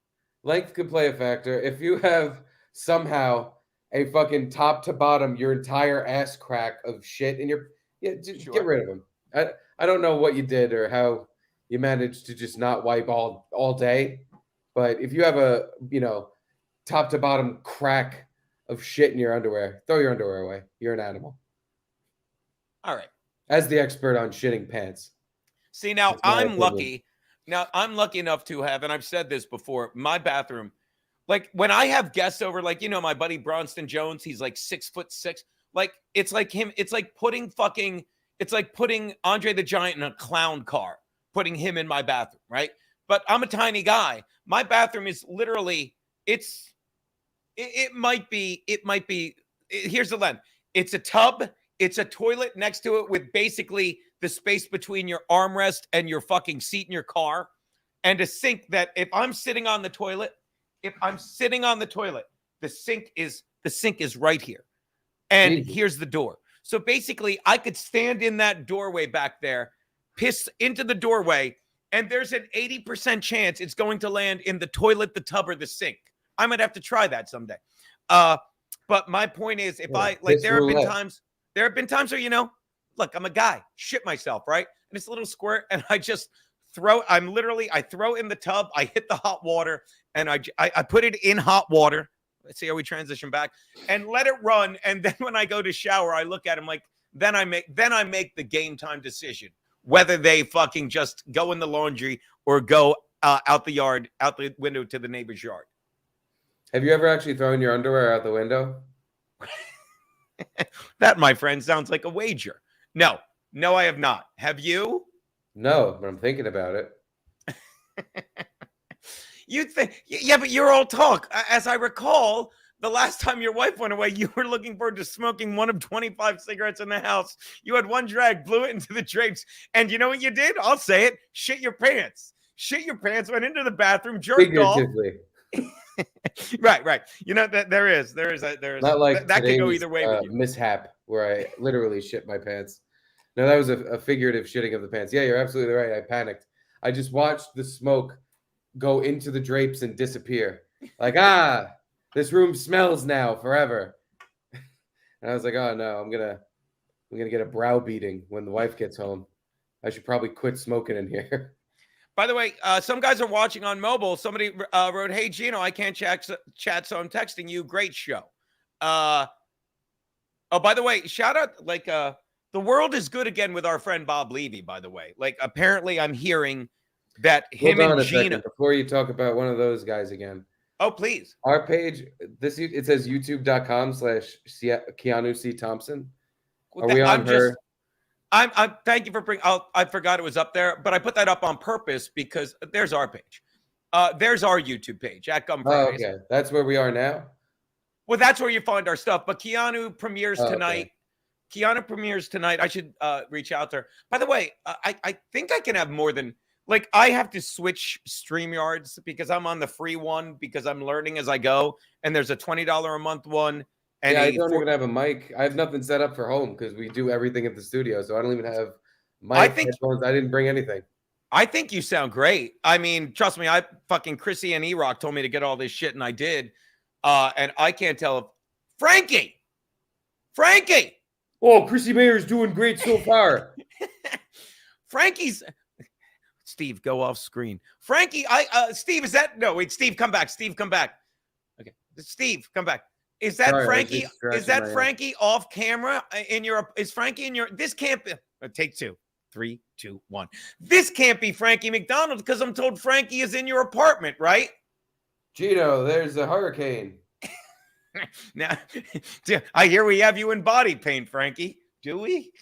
Length could play a factor. If you have somehow a fucking top to bottom, your entire ass crack of shit in your get rid of them. I don't know what you did or how you managed to just not wipe all day. But if you have a top to bottom crack of shit in your underwear, throw your underwear away. You're an animal. All right. As the expert on shitting pants. See, now I'm lucky. Now I'm lucky enough to have, and I've said this before, my bathroom, like when I have guests over, like, my buddy Bronston Jones, he's like 6'6". Like, it's like him. It's like putting Andre the Giant in a clown car, putting him in my bathroom. Right. But I'm a tiny guy. My bathroom is literally, it might be, here's the length. It's a tub. It's a toilet next to it with basically the space between your armrest and your fucking seat in your car, and a sink that if I'm sitting on the toilet, the sink is right here. And here's the door. So basically I could stand in that doorway back there, piss into the doorway, and there's an 80% chance it's going to land in the toilet, the tub, or the sink. I might have to try that someday. But my point is, there have been times where, look, I'm a guy, shit myself, right? And it's a little squirt, and I just I throw in the tub, I hit the hot water, and I put it in hot water. Let's see how we transition back, and let it run. And then when I go to shower, I look at him like, then I make the game time decision whether they fucking just go in the laundry or go out the window to the neighbor's yard. Have you ever actually thrown your underwear out the window? That, my friend, sounds like a wager. No, I have not. Have you? No, but I'm thinking about it. You think, yeah, but you're all talk. As I recall, the last time your wife went away, you were looking forward to smoking one of 25 cigarettes in the house. You had one drag, blew it into the drapes, and you know what you did? I'll say it. Shit your pants. Went into the bathroom, jerked off. Right. There is not like that could go either way. Mishap where I literally shit my pants. No, that was a figurative shitting of the pants. Yeah, you're absolutely right. I panicked. I just watched the smoke go into the drapes and disappear. Like, This room smells now forever. And I was like, oh no, I'm gonna get a brow beating when the wife gets home. I should probably quit smoking in here. By the way, some guys are watching on mobile. Somebody wrote, "Hey Gino, I can't chat, so I'm texting you. Great show." Oh, by the way, shout out the world is good again with our friend Bob Levy. By the way, apparently I'm hearing that him Hold on and a Gino. second before you talk about one of those guys again. Oh, please. Our page, it says youtube.com/Keanu C. Thompson. Are we on her? I'm thank you for bringing. I forgot it was up there, but I put that up on purpose because there's our page. There's our YouTube page at Gum Fridays. Okay, that's where we are now. Well, that's where you find our stuff. But Keanu premieres tonight. Okay. Keanu premieres tonight. I should reach out there. By the way, I think I can have more than I have to switch StreamYards because I'm on the free one because I'm learning as I go, and there's a $20 a month one. And I don't even have a mic. I have nothing set up for home because we do everything at the studio. So I don't even have mic, headphones. I didn't bring anything. I think you sound great. I mean, trust me, Chrissy and E-Rock told me to get all this shit, and I did. And I can't tell if Frankie. Oh, Chrissy Mayer's doing great so far. Frankie's Steve, go off screen. Frankie, Steve, is that no? Wait, Steve, come back. Steve, come back. Okay, Steve, come back. Is that Frankie? Is that Frankie off camera in your? Is Frankie in your? This can't be. Take two. 3, 2, 1. This can't be Frankie McDonald because I'm told Frankie is in your apartment, right? Gino, there's a hurricane. Now, I hear we have you in body paint, Frankie. Do we?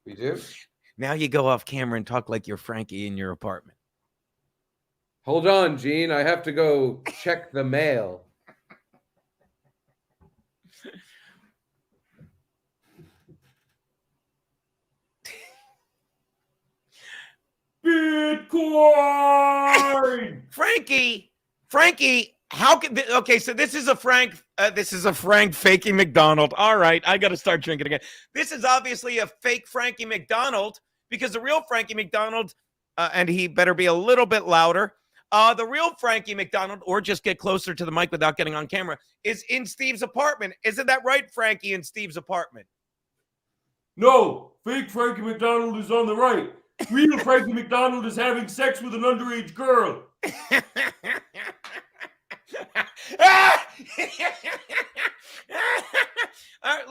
We do. Now you go off camera and talk like you're Frankie in your apartment. Hold on, Gene. I have to go check the mail. Bitcoin. Frankie, how can okay? So this is a Frank faking McDonald. All right, I got to start drinking again. This is obviously a fake Frankie McDonald because the real Frankie McDonald, and he better be a little bit louder. The real Frankie McDonald, or just get closer to the mic without getting on camera, is in Steve's apartment. Isn't that right, Frankie? In Steve's apartment? No, fake Frankie McDonald is on the right. Real Frankie McDonald is having sex with an underage girl. All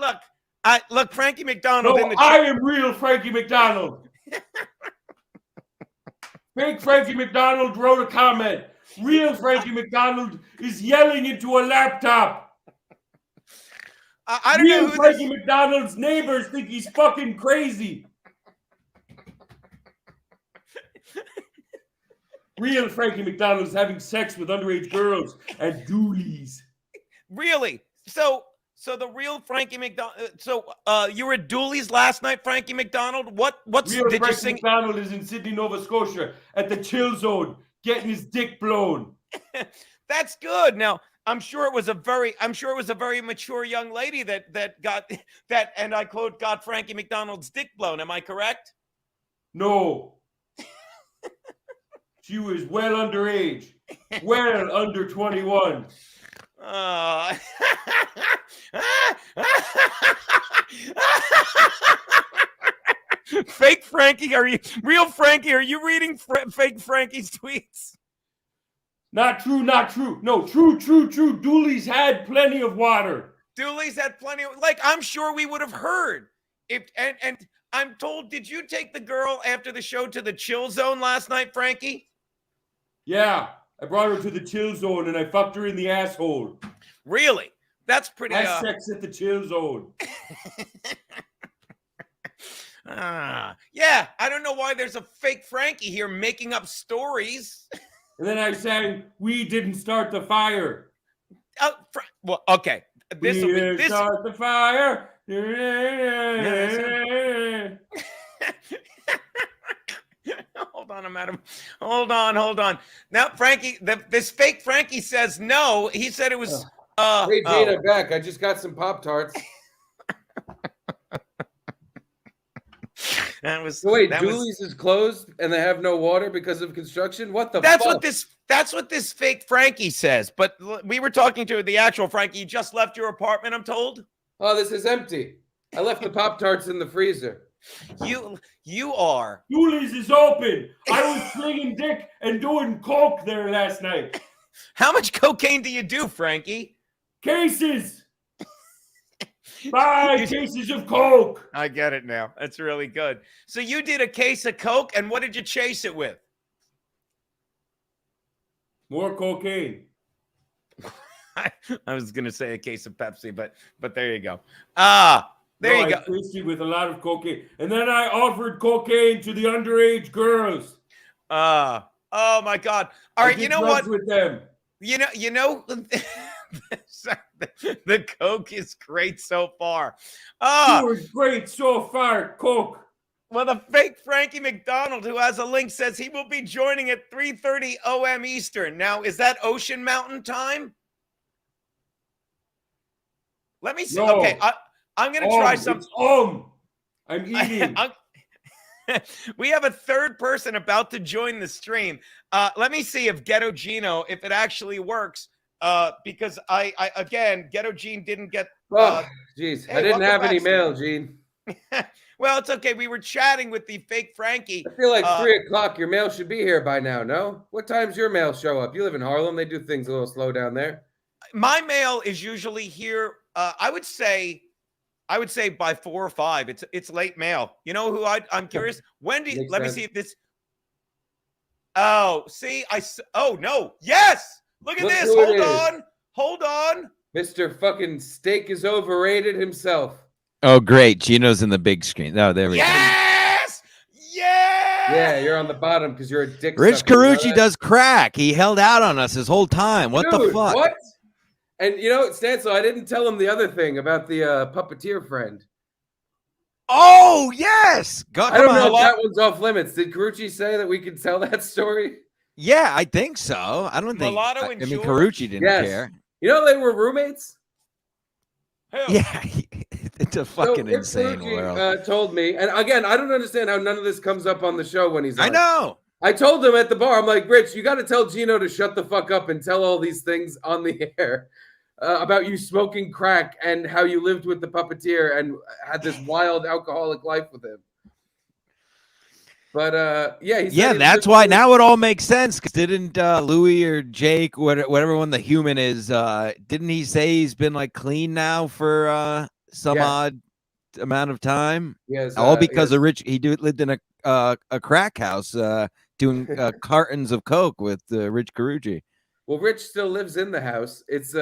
right, look, Frankie McDonald. No, I am real Frankie McDonald. Fake Frankie McDonald wrote a comment. Real Frankie McDonald is yelling into a laptop. I don't know who Frankie McDonald's neighbors think he's fucking crazy. Real Frankie McDonald is having sex with underage girls and doolies. Really? So the real Frankie McDonald. So you were at Dooley's last night, Frankie McDonald. What's real did Frankie you sing? McDonald is in Sydney, Nova Scotia, at the chill zone, getting his dick blown. That's good. Now I'm sure it was a very mature young lady that got that, and I quote, got Frankie McDonald's dick blown. Am I correct? No. She was well underage, well under 21. Fake Frankie, real Frankie? Are you reading fake Frankie's tweets? Not true. No, true. Dooley's had plenty of water. Dooley's had plenty of, I'm sure we would have heard. And I'm told, did you take the girl after the show to the chill zone last night, Frankie? Yeah, I brought her to the chill zone and I fucked her in the asshole. Really? That's pretty. Had sex at the chill zone. Yeah, I don't know why there's a fake Frankie here making up stories. And then I sang, "We didn't start the fire." Well, okay. This will be this. Start the fire. Hold on, madam. Hold on. Now, Frankie, this fake Frankie says no. He said it was. Hey, Gene, I'm back. I just got some Pop-Tarts. That was So wait, that was Dooley's is closed and they have no water because of construction? What the that's fuck? what this fake Frankie says. But we were talking to the actual Frankie. You just left your apartment, I'm told. Oh, this is empty. I left the Pop-Tarts in the freezer. You are. Dooley's is open. I was slinging dick and doing coke there last night. How much cocaine do you do, Frankie? Cases. 5 cases of coke. I get it now. That's really good. So you did a case of Coke, and what did you chase it with? More cocaine. I was gonna say a case of Pepsi, but there you go. There you go. I chased it with a lot of cocaine, and then I offered cocaine to the underage girls. Oh my God! All right, you know what? With them. You know, the Coke is great so far. You were great so far, Coke. Well, the fake Frankie McDonald, who has a link, says he will be joining at 3:30 OM Eastern. Now, is that Ocean Mountain time? Let me see. No. Okay, I'm going to try some. I'm eating. We have a third person about to join the stream. Let me see if Ghetto Gino, if it actually works. Because I again, Ghetto Gene didn't get. Jeez, hey, I didn't have any back, mail, Gene. Well, it's okay. We were chatting with the fake Frankie. I feel like 3 o'clock. Your mail should be here by now. No, what time's your mail show up? You live in Harlem. They do things a little slow down there. My mail is usually here. I would say by 4 or 5. It's late mail. You know who I'm curious. Wendy, let me see if this. Oh, see, oh no, yes. Look at this. Hold on. Mr. fucking Steak is overrated himself. Oh, great. Gino's in the big screen. Oh, there we go. Yes. Yeah. Yeah, you're on the bottom because you're a dick. Rich Karrueche does crack. He held out on us his whole time. What Dude, the fuck? What? And you know, Stancil, I didn't tell him the other thing about the puppeteer friend. Oh, yes. I don't know if that one's off limits. Did Karrueche say that we could tell that story? Yeah, I think so. I don't think. Mulatto I and mean, George? Karrueche didn't care. You know they were roommates? Who? Yeah, it's a fucking so insane Karrueche, world. Told me, and again, I don't understand how none of this comes up on the show when he's on. I know. I told him at the bar, I'm like, Rich, you got to tell Gino to shut the fuck up and tell all these things on the air about you smoking crack and how you lived with the puppeteer and had this wild alcoholic life with him. But yeah, that's why now it all makes sense. Because didn't Louis or Jake, whatever one the human is, didn't he say he's been like clean now for some odd amount of time? Yes, all because of Rich. He lived in a crack house doing cartons of coke with Rich Karrueche. Well, Rich still lives in the house. It's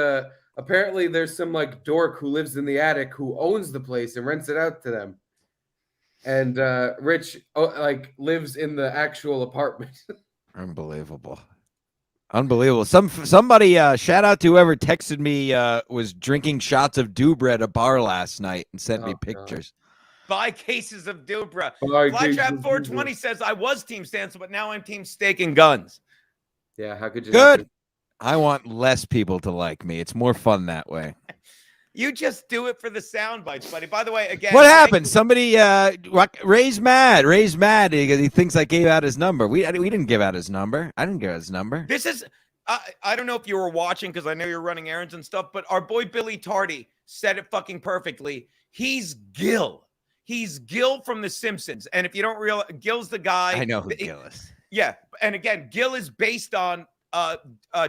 apparently there's some like dork who lives in the attic who owns the place and rents it out to them. And Rich lives in the actual apartment. Unbelievable. Somebody shout out to whoever texted me was drinking shots of Dubra at a bar last night and sent me pictures. Buy cases of Dubra. Flytrap 420 says I was Team Stancil, but now I'm Team Steak and Guns. Yeah, how could you? Good. I want less people to like me. It's more fun that way. You just do it for the sound bites, buddy. By the way, again, what happened? Somebody Ray's mad. Ray's mad because he thinks I gave out his number. We didn't give out his number. I didn't give out his number. This is I don't know if you were watching because I know you're running errands and stuff, but our boy Billy Tardy said it fucking perfectly. He's Gil. He's Gil from The Simpsons. And if you don't realize, Gil's the guy. I know who Gil is. Yeah. And again, Gil is based on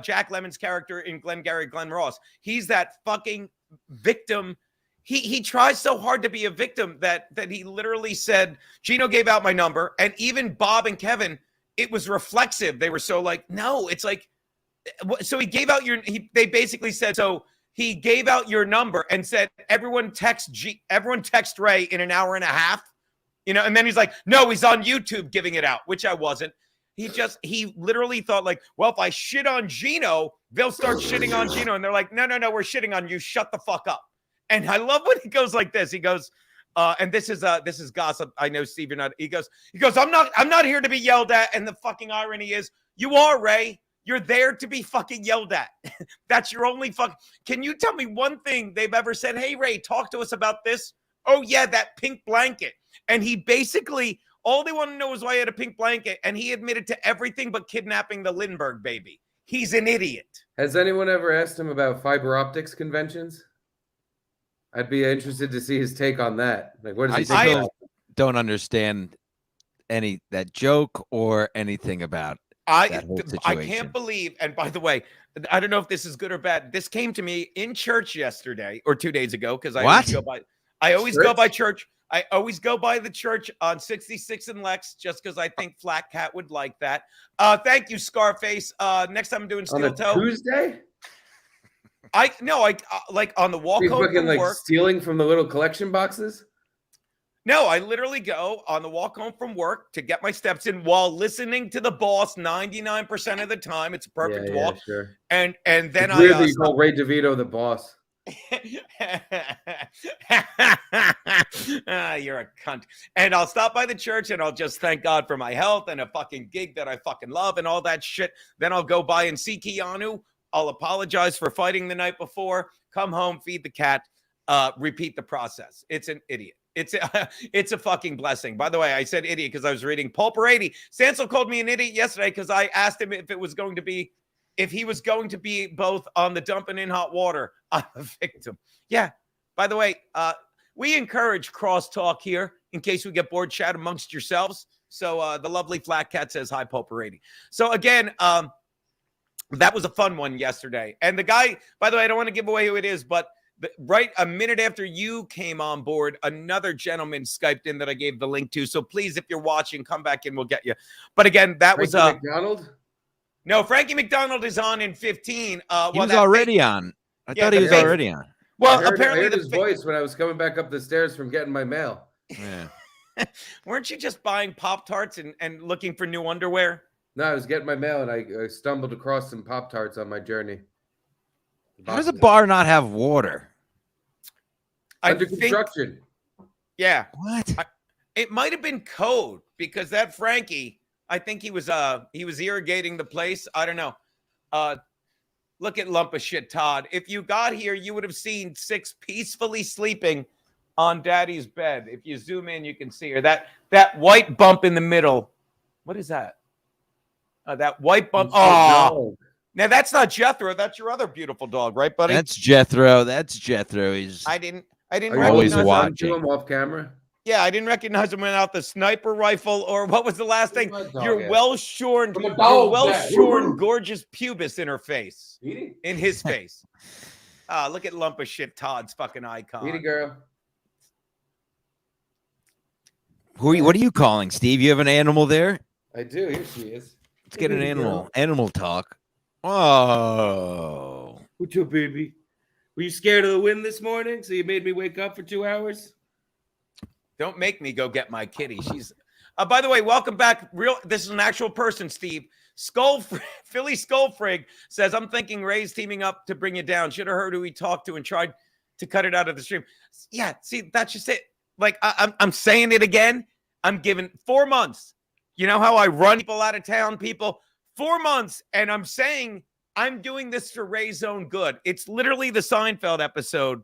Jack Lemmon's character in Glengarry Glen Ross. He's that fucking victim. He tries so hard to be a victim that he literally said, Gino gave out my number. And even Bob and Kevin, it was reflexive. They were so like, no, it's like, so he gave out they basically said, so he gave out your number and said, everyone text Ray in an hour and a half, and then he's like, no, he's on YouTube giving it out, which I wasn't. He literally thought like, well, if I shit on Gino, they'll start shitting on Gino. And they're like, no, we're shitting on you. Shut the fuck up. And I love when he goes like this. He goes, and this is gossip. I know, Steve, you're not. He goes, I'm not here to be yelled at. And the fucking irony is, you are, Ray. You're there to be fucking yelled at. That's your only Can you tell me one thing they've ever said? Hey, Ray, talk to us about this. Oh yeah, that pink blanket. And he basically, all they want to know is why he had a pink blanket. And he admitted to everything but kidnapping the Lindbergh baby. He's an idiot. Has anyone ever asked him about fiber optics conventions? I'd be interested to see his take on that. Like, what does he think? still don't understand that joke or anything about that whole situation. I can't believe, and by the way, I don't know if this is good or bad. This came to me in church yesterday or 2 days ago because I always go by church. I always go by the church on 66 and Lex just because I think Flat Cat would like that. Thank you, Scarface. Next time I'm doing Steel Toe. Tuesday? I like on the walk home from work. Stealing from the little collection boxes? No, I literally go on the walk home from work to get my steps in while listening to the boss 99% of the time. It's a perfect walk. Sure. And then it's weird that you call Ray DeVito the boss. You're a cunt. And I'll stop by the church and I'll just thank God for my health and a fucking gig that I fucking love and all that shit. Then I'll go by and see Keanu. I'll apologize for fighting the night before, come home, feed the cat, repeat the process. It's an idiot. It's a fucking blessing. By the way, I said idiot because I was reading Pulper 80. Stancil called me an idiot yesterday because I asked him if he was going to be both on the dump and in hot water. I'm a victim. Yeah. By the way, we encourage crosstalk here in case we get bored. Chat amongst yourselves. So the lovely Flat Cat says hi, Pulper 80. So again, that was a fun one yesterday. And the guy, by the way, I don't want to give away who it is, but right a minute after you came on board, another gentleman Skyped in that I gave the link to. So please, if you're watching, come back in. We'll get you. But again, that Frankie was McDonald? No, Frankie McDonald is on in 15. He was already on. I thought he was already on. Well, apparently I heard his voice when I was coming back up the stairs from getting my mail. Yeah. Weren't you just buying Pop-Tarts and looking for new underwear? No, I was getting my mail and I stumbled across some Pop-Tarts on my journey. How does a bar not have water? Under construction. Yeah. What? It might have been code because that Frankie, I think he was irrigating the place. I don't know. Look at lump of shit, Todd. If you got here, you would have seen 6 peacefully sleeping on Daddy's bed. If you zoom in, you can see her. That white bump in the middle. What is that? That white bump. Oh, now that's not Jethro. That's your other beautiful dog, right, buddy? That's Jethro. He's. I didn't always recognize watching him off camera. Yeah, I didn't recognize him without the sniper rifle or what was the last thing? Your well-shorn, gorgeous pubis in her face, in his face. Look at lump of shit Todd's fucking icon. Petey girl. What are you calling, Steve? You have an animal there? I do. Here she is. Let's get an animal talk. Oh. What's up, baby? Were you scared of the wind this morning? So you made me wake up for 2 hours? Don't make me go get my kitty. She's by the way, welcome back. This is an actual person, Steve. Philly Skullfrig says, I'm thinking Ray's teaming up to bring you down. Should have heard who he talked to and tried to cut it out of the stream. Yeah, see, that's just it. Like I'm saying it again. I'm giving 4 months. You know how I run people out of town, people? 4 months, and I'm saying I'm doing this for Ray's own good. It's literally the Seinfeld episode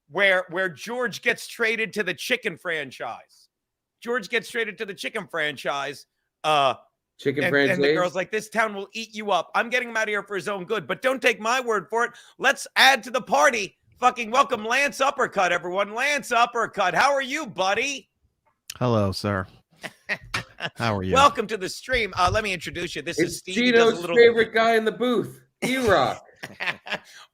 where George gets traded to the chicken franchise. George gets traded to the chicken franchise. Chicken franchise. And the girl's like, this town will eat you up. I'm getting him out of here for his own good, but don't take my word for it. Let's add to the party. Fucking welcome Lance Uppercut, everyone. Lance Uppercut. How are you, buddy? Hello, sir. How are you? Welcome to the stream. Let me introduce you. This is Steve. Gino's favorite guy in the booth, E-Rock.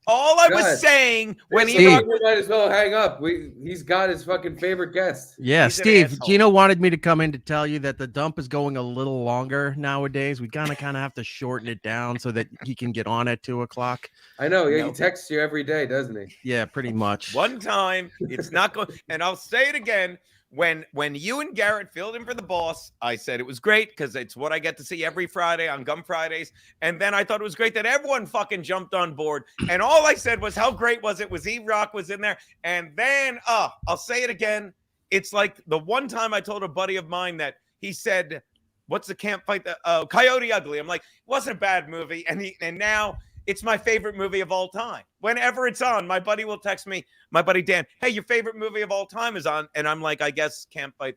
All I was saying when E-Rock might as well hang up. He's got his fucking favorite guest. Yeah, He's Steve. Gino wanted me to come in to tell you that the dump is going a little longer nowadays. We kind of have to shorten it down so that he can get on at 2 o'clock. I know. Yeah, he texts you every day, doesn't he? Yeah, pretty much. One time, it's not going. And I'll say it again. When you and Garrett filled in for the boss, I said it was great because it's what I get to see every Friday on Gum Fridays. And then I thought it was great that everyone fucking jumped on board. And all I said was, how great was it? Was E-Rock was in there. And then, I'll say it again. It's like the one time I told a buddy of mine that he said, what's the camp fight? Coyote Ugly. I'm like, it wasn't a bad movie. And now It's my favorite movie of all time. Whenever it's on, my buddy will text me, my buddy Dan, hey, your favorite movie of all time is on. And I'm like, I guess I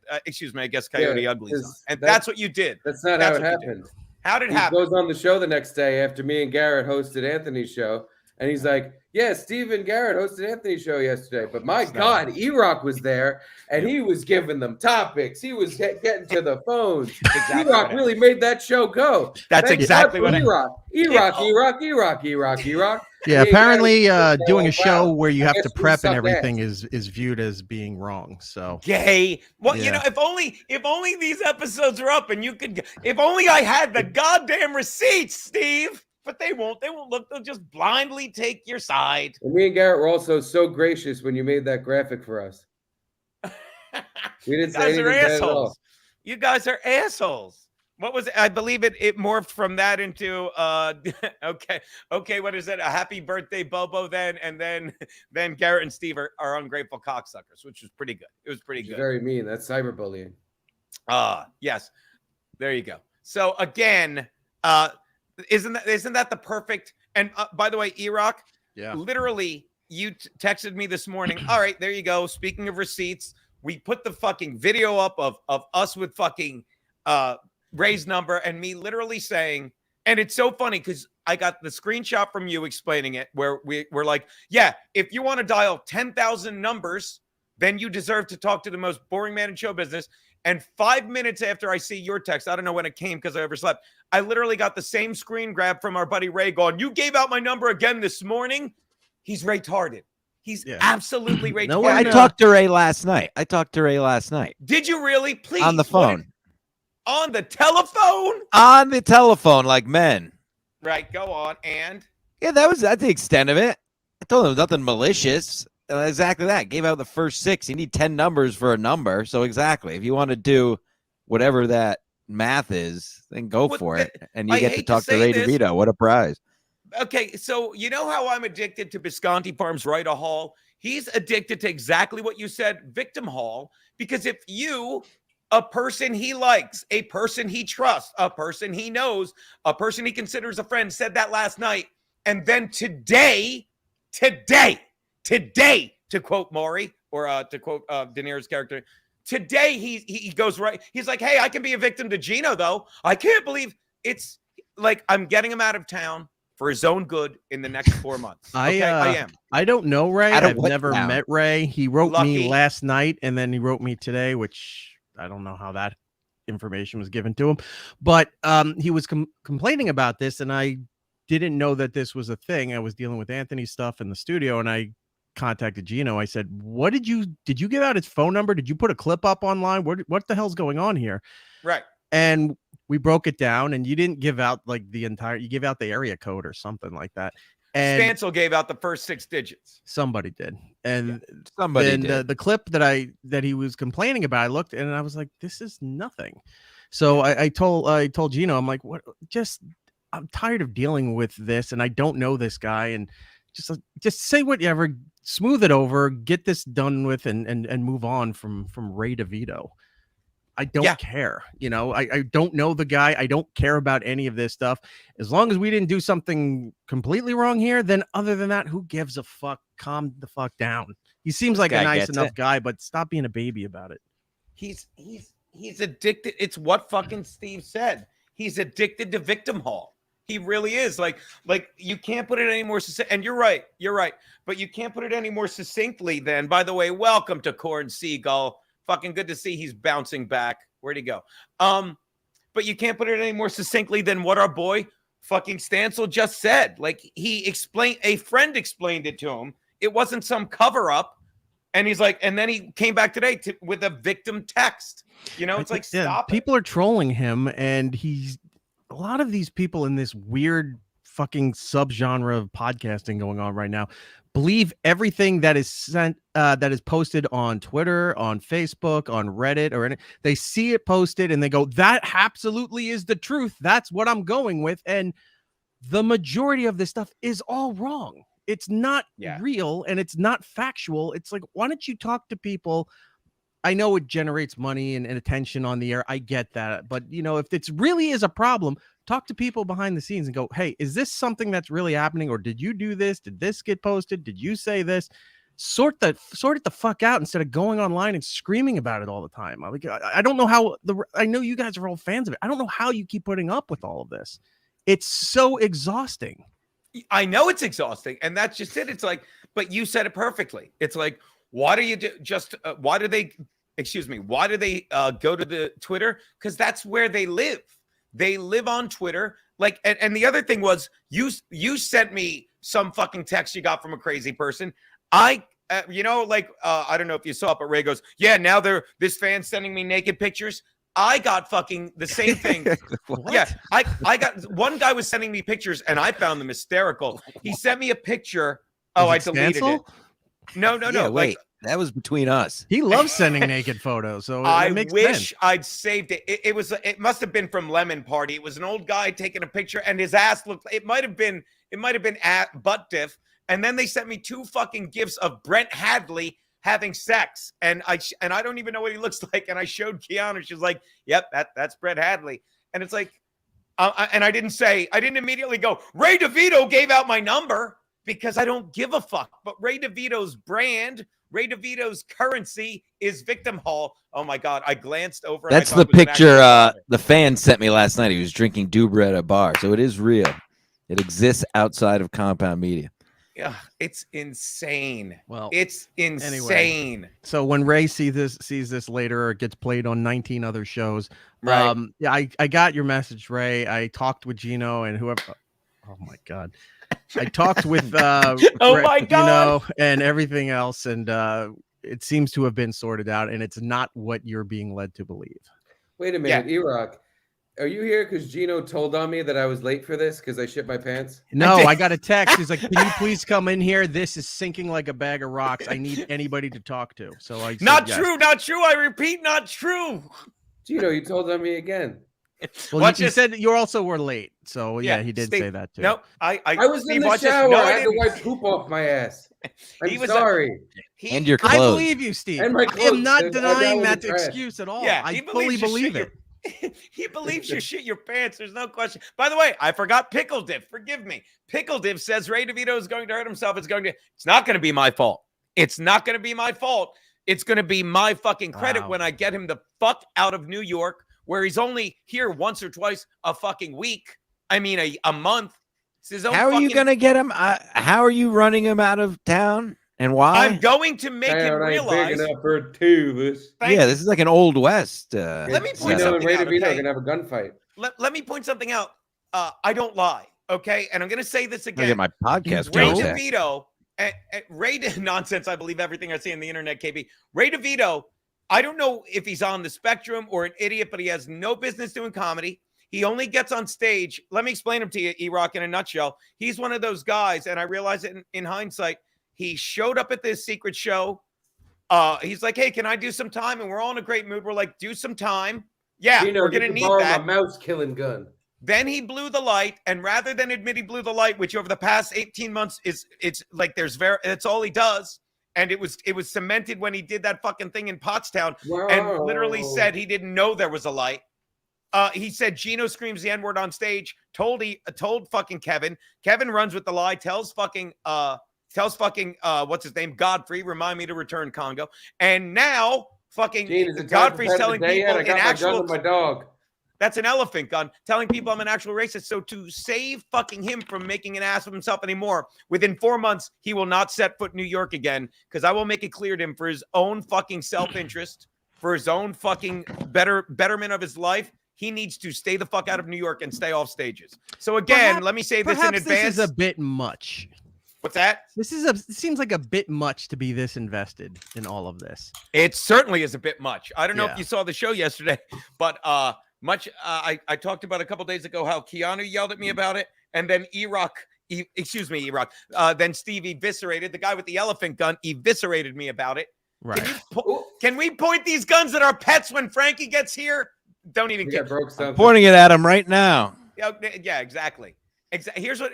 guess Coyote Ugly's on. And that's what you did. That's not how it happened. How did it He happen? goes on the show the next day after me and Garrett hosted Anthony's show. And he's like, yeah, Steve and Garrett hosted Anthony's show yesterday. But my God, E-Rock was there, and he was giving them topics. He was getting to the phones. Exactly E-Rock really made that show go. That's Thank exactly God for what E-Rock. Yeah, apparently doing a wow, show where you I have to guess we prep and suck everything is viewed as being wrong. So gay. Well, you Yeah. know, if only these episodes are up and you could, if only I had the goddamn receipts, Steve. But they won't look. They'll just blindly take your side. And me and Garrett were also so gracious when you made that graphic for us. We didn't say anything bad at all. You guys are assholes. What was it? I believe it morphed from that into okay, what is it? A happy birthday, Bobo, then, and then Garrett and Steve are ungrateful cocksuckers, which was pretty good. It was pretty good. Very mean. That's cyberbullying. Yes. There you go. So again, isn't that the perfect, and by the way, E-Rock, yeah, literally you texted me this morning. All right, there you go. Speaking of receipts, we put the fucking video up of us with fucking Ray's number and me literally saying, and it's so funny because I got the screenshot from you explaining it where we're like, yeah, if you want to dial 10,000 numbers, then you deserve to talk to the most boring man in show business. And 5 minutes after I see your text, I don't know when it came because I overslept, I literally got the same screen grab from our buddy Ray going, you gave out my number again this morning. He's retarded. He's absolutely retarded. No one, I talked to Ray last night. Did you really? Please. On the phone. On the telephone? On the telephone, like men. Right, go on. And? Yeah, that's the extent of it. I told him nothing malicious. Exactly that. Gave out the first 6. You need 10 numbers for a number. So exactly. If you want to do whatever that math is, then go for it. And you get to talk to Ray DeVito. What a prize. Okay, so you know how I'm addicted to Bisconti Farms Rite a Hall? He's addicted to exactly what you said, Victim Hall. Because if you, a person he likes, a person he trusts, a person he knows, a person he considers a friend, said that last night, and then today, to quote Maury, or to quote De Niro's character, today he goes right. He's like, hey, I can be a victim to Gino, though. I can't believe it's like I'm getting him out of town for his own good in the next 4 months. Okay, I am. I don't know Ray. I've never met Ray. He wrote me last night, and then he wrote me today, which I don't know how that information was given to him. But he was complaining about this, and I didn't know that this was a thing. I was dealing with Anthony's stuff in the studio, and I contacted Gino. I said, "What did you give out his phone number? Did you put a clip up online? What the hell's going on here?" Right. And we broke it down, and you didn't give out like you gave out the area code or something like that. And Stancil gave out the first 6 digits. Somebody did. And somebody did. The clip that he was complaining about, I looked and I was like, this is nothing. So I told Gino, I'm like, what? I'm tired of dealing with this, and I don't know this guy, and just say whatever, smooth it over, get this done with, and move on from Ray DeVito. I don't care. You know, I don't know the guy. I don't care about any of this stuff. As long as we didn't do something completely wrong here, then other than that, who gives a fuck? Calm the fuck down. He seems like a nice enough guy, but stop being a baby about it. He's addicted. It's what fucking Steve said. He's addicted to Victim Hall. He really is. Like you can't put it any more succinct. And you're right. But you can't put it any more succinctly than, by the way, welcome to Corn Seagull. Fucking good to see he's bouncing back. Where'd he go? But you can't put it any more succinctly than what our boy fucking Stancil just said. Like a friend explained it to him. It wasn't some cover up. And he's like, and then he came back today with a victim text. You know, it's like, stop it. People are trolling him, and a lot of these people in this weird fucking subgenre of podcasting going on right now believe everything that is sent, that is posted on Twitter, on Facebook, on Reddit, or they see it posted and they go, that absolutely is the truth. That's what I'm going with. And the majority of this stuff is all wrong. It's not real, and it's not factual. It's like, why don't you talk to people? I know it generates money and attention on the air. I get that. But, you know, if it really is a problem, Talk to people behind the scenes and go, hey, is this something that's really happening? Or did you do this? Did this get posted? Did you say this? Sort it the fuck out instead of going online and screaming about it all the time. I don't know how I know you guys are all fans of it. I don't know how you keep putting up with all of this. It's so exhausting. I know it's exhausting, and that's just it. It's like, but you said it perfectly. It's like, why do you do just? Why do they? Excuse me. Why do they go to the Twitter? Because that's where they live. They live on Twitter. Like, and the other thing was, you sent me some fucking text you got from a crazy person. I don't know if you saw it, but Ray goes, yeah, now this fan's sending me naked pictures. I got fucking the same thing. Yeah, I got one guy was sending me pictures and I found them hysterical. He sent me a picture. Oh, I deleted it. No. Yeah, wait, that was between us. He loves sending naked photos, so I makes wish sense. I'd saved it. It must have been from Lemon Party. It was an old guy taking a picture and his ass looked. It might have been at butt diff. And then they sent me 2 fucking gifs of Brent Hadley having sex, and I don't even know what he looks like. And I showed Keanu. She's like, "Yep, that's Brent Hadley." And it's like, and I didn't immediately go, Ray DeVito gave out my number, because I don't give a fuck. But Ray DeVito's brand, Ray DeVito's currency is Victim Hall. Oh my God, I glanced over. That's the picture the fan sent me last night. He was drinking Dubra at a bar, so it is real. It exists outside of Compound Media. Yeah, it's insane. Well, it's insane. Anyway, so when Ray sees this later, or it gets played on 19 other shows, right? Yeah, I got your message, Ray. I talked with Gino and whoever. Oh my God, I talked with oh my God, Gino and everything else, and it seems to have been sorted out, and it's not what you're being led to believe. Wait a minute, E-Rock. Are you here because Gino told on me that I was late for this because I shit my pants? No, I got a text. He's like, "Can you please come in here? This is sinking like a bag of rocks. I need anybody to talk to." So I said, not yes. true, not true. I repeat, not true. Gino, you told on me again. Well, you said you also were late. So yeah, he did Steve, say that too. No, I was in the shower. I had to wipe poop off my ass. I'm sorry. And your clothes. I believe you, Steve. And my I am not clothes. denying I that excuse at all. Yeah, I fully believe it. He believes you shit your pants. There's no question. By the way, I forgot Pickle Div. Forgive me. Pickle Div says Ray DeVito is going to hurt himself. It's not going to be my fault. It's not going to be my fault. It's going to be my fucking credit when I get him the fuck out of New York, where he's only here once or twice a fucking week. I mean, a month. It's his own. How are you going to get him? How are you running him out of town? And why? I'm going to make him realize. Big enough for two. This is like an Old West. Let me point something out. Okay? Gonna have a gunfight. Let me point something out. I don't lie, okay? And I'm going to say this again. I get my podcast. Ray DeVito, nonsense. I believe everything I see on the internet, KB. Ray DeVito, I don't know if he's on the spectrum or an idiot, but he has no business doing comedy. He only gets on stage. Let me explain him to you, E-Rock, in a nutshell. He's one of those guys, and I realize it in hindsight. He showed up at this secret show. He's like, hey, can I do some time? And we're all in a great mood. We're like, do some time. Yeah, we're going to need that. My mouse killing gun. Then he blew the light. And rather than admit he blew the light, which over the past 18 months it's like that's all he does. And it was cemented when he did that fucking thing in Pottstown. Whoa. And literally said he didn't know there was a light. He said Gino screams the N-word on stage, told fucking Kevin. Kevin runs with the lie, tells fucking what's his name, Godfrey, remind me to return Congo. And now fucking Godfrey's telling people an actual my dog. That's an elephant gun, telling people I'm an actual racist. So to save fucking him from making an ass of himself anymore, within 4 months he will not set foot in New York again, because I will make it clear to him, for his own fucking self-interest, for his own fucking betterment of his life, he needs to stay the fuck out of New York and stay off stages. So again, let me say this in advance. This is a bit much. What's that? It seems like a bit much to be this invested in all of this. It certainly is a bit much. I don't know if you saw the show yesterday, but I talked about a couple days ago how Keanu yelled at me about it, and then then Steve eviscerated, the guy with the elephant gun eviscerated me about it. Right. Can we point these guns at our pets when Frankie gets here? Don't even get I'm pointing it at him right now. Yeah, exactly. Here's what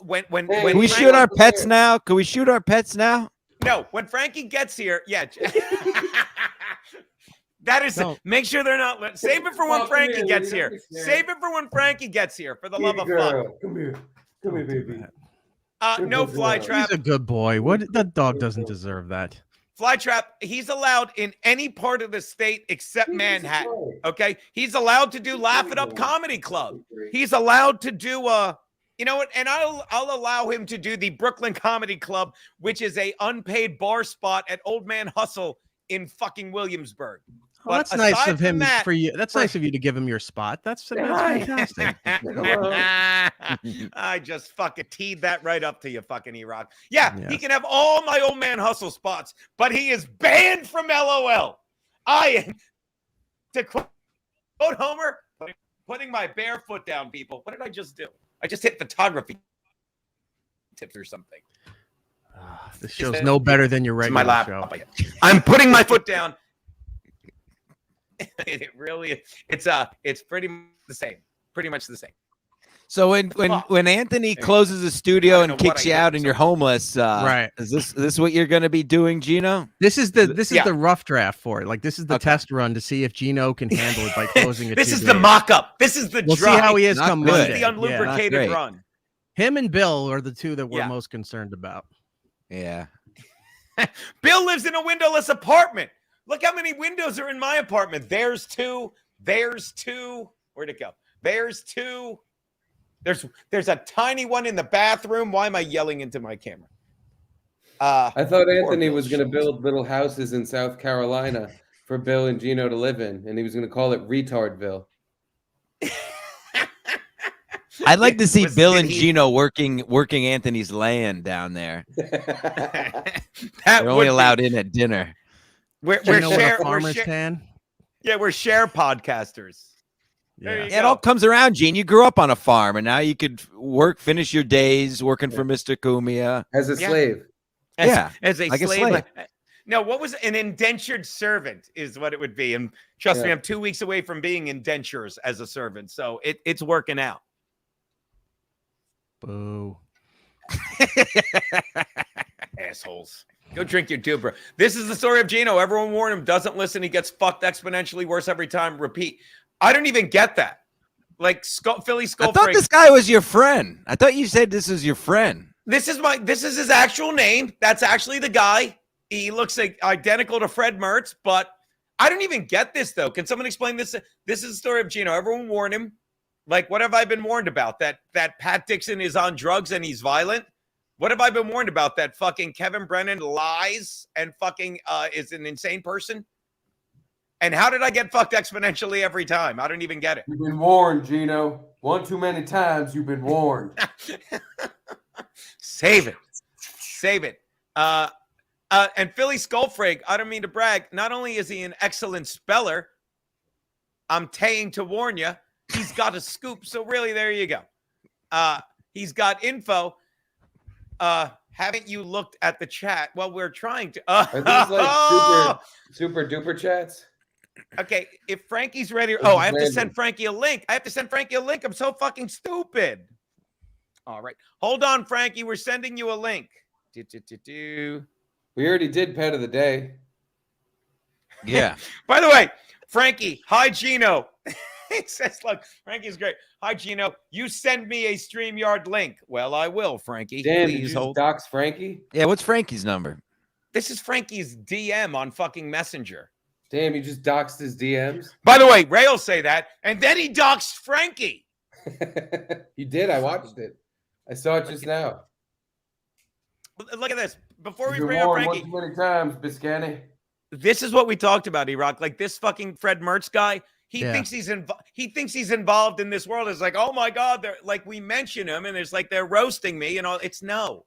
when Can we shoot our pets now? Can we shoot our pets now? No, when Frankie gets here, yeah. That is, Don't. make sure they're not. Save it for when Oh, come Frankie here, gets Lita. here. Save it for when Frankie gets here. For the love Baby of fuck. girl, come here. Come here, Don't do baby. that. No Good fly girl. trap. He's a good boy. What? That dog doesn't deserve that. Flytrap, he's allowed in any part of the state except Manhattan. Okay, he's allowed to do Laugh It Up Comedy Club. He's allowed to do you know what? And I'll allow him to do the Brooklyn Comedy Club, which is a unpaid bar spot at Old Man Hustle in fucking Williamsburg. Oh, that's nice of him for you. That's nice of you to give him your spot. That's fantastic. I just fucking teed that right up to you, fucking E-Rock. Yeah, Yes. he can have all my Old Man Hustle spots, but he is banned from LOL. I am, to quote Homer, putting my bare foot down, people. What did I just do? I just hit photography tips or something. This show's no better than your It's my regular show. laptop. I'm putting my foot down. It really, it's pretty much the same. Pretty much the same. So when Anthony closes the I studio don't know and what kicks I you did, out and you're so- homeless, Right. Is this what you're going to be doing, Gino? This is Yeah. the rough draft for it. Like this is the Okay. test run to see if Gino can handle it by closing it. This 2 is the days. mock-up. This is the We'll see dry. how he is Not come good. This Monday. is the Yeah. unlubricated great. run. Him and Bill are the two that we're Yeah. most concerned about. Yeah. Bill lives in a windowless apartment. Look how many windows are in my apartment. There's two. There's two. Where'd it go? There's two. There's a tiny one in the bathroom. Why am I yelling into my camera? I thought Anthony Bill was going to Schultz. build little houses in South Carolina for Bill and Gino to live in, and he was going to call it Retardville. I'd like to see Was- Bill did and he- Gino working Anthony's land down there. That They're only would be- allowed in at dinner. We're Gino with a share. farmer's tan. Yeah, we're share podcasters. There Yeah. you Yeah, it all go. comes around, Gene. You grew up on a farm, and now you could finish your days working for Mr. Cumia. As a Yeah. slave. Yeah, as a like a slave. slave. No, what was an indentured servant is what it would be. And trust me, Yeah. I'm 2 weeks away from being indentures as a servant, so it's working out. Boo. Assholes. Go drink your Dubra. This is the story of Gino. Everyone warn him. Doesn't listen. He gets fucked exponentially worse every time. Repeat. I don't even get that. Like Philly I Skull thought Break. this guy was your friend. I thought you said this is your friend. This is his actual name. That's actually the guy. He looks like identical to Fred Mertz, but I don't even get this though. Can someone explain this? This is the story of Gino. Everyone warn him. Like, what have I been warned about? That Pat Dixon is on drugs and he's violent? What have I been warned about? That fucking Kevin Brennan lies and fucking is an insane person? And how did I get fucked exponentially every time? I don't even get it. You've been warned, Gino. One too many times you've been warned. Save it. Save it. And Philly Skullfrag, I don't mean to brag. Not only is he an excellent speller, I'm taying to warn you, he's got a scoop. So really, there you go. He's got info. Haven't you looked at the chat? Well, we're trying to. Are these like super duper chats? Okay, if Frankie's ready. This Oh, is I have to random. send Frankie a link. I'm so fucking stupid. All right. Hold on, Frankie. We're sending you a link. Do. We already did pet of the day. Yeah. By the way, Frankie, hi, Gino. It says, look, Frankie's great. Hi, Gino. You send me a StreamYard link. Well, I will, Frankie. Damn, did you Please just hold. dox Frankie? Yeah, what's Frankie's number? This is Frankie's DM on fucking Messenger. Damn, you just doxed his DMs? By the way, Ray will say that, and then he doxed Frankie. You did. I watched it. I saw it just now. Look at this. Before we You've bring been up warned Frankie, one too many times, Biscani. this is what we talked about, E-Rock. Like this fucking Fred Mertz guy, he Yeah. thinks he's involved in this world. It's like, oh my God, they're like we mention him, and it's like they're roasting me, and all. It's no,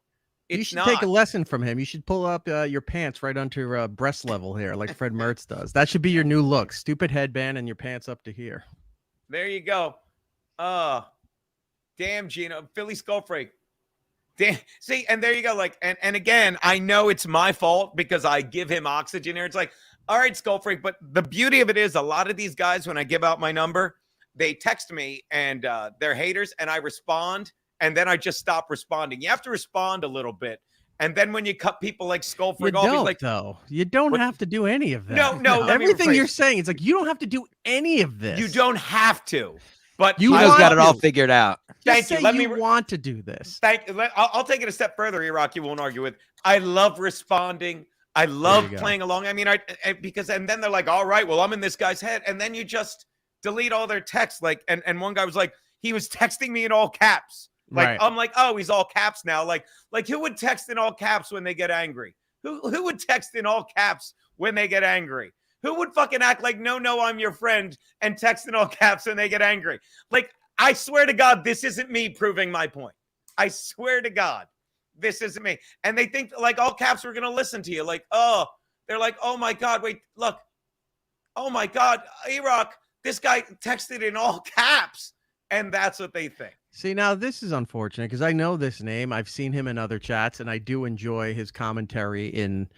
it's You should not. take a lesson from him. You should pull up your pants right onto breast level here, like Fred Mertz does. That should be your new look. Stupid headband and your pants up to here. There you go. Damn, Gino, Philly Skullfreak. Damn. See, and there you go. Like, and again, I know it's my fault because I give him oxygen here. It's like, all right, Skullfreak. But the beauty of it is, a lot of these guys, when I give out my number, they text me and they're haters, and I respond, and then I just stop responding. You have to respond a little bit, And then when you cut people like Skull You Frig off, he's don't, like, though. You don't What- have to do any of that. No, let me Everything you're rephrase. saying, it's like you don't have to do any of this. you don't have to. But You Gino's want got it all to. figured out. Just Thank say you. Let you me want to do this. Thank you. I'll take it a step further, Iraq. You won't argue with. I love responding. I There love you go. playing along. I mean, because and then they're like, all right, well, I'm in this guy's head, and then you just delete all their texts. Like, and one guy was like, he was texting me in all caps. Like, Right. I'm like, oh, he's all caps now. Like who would text in all caps when they get angry? Who would text in all caps when they get angry? Who would fucking act like, no, I'm your friend, and text in all caps when they get angry? Like, I swear to God, this isn't me proving my point. I swear to God, this isn't me. And they think like all caps are going to listen to you. Like, oh, they're like, oh my God, wait, look. Oh my God, Iraq, this guy texted in all caps. And that's what they think. See, now this is unfortunate because I know this name. I've seen him in other chats, and I do enjoy his commentary in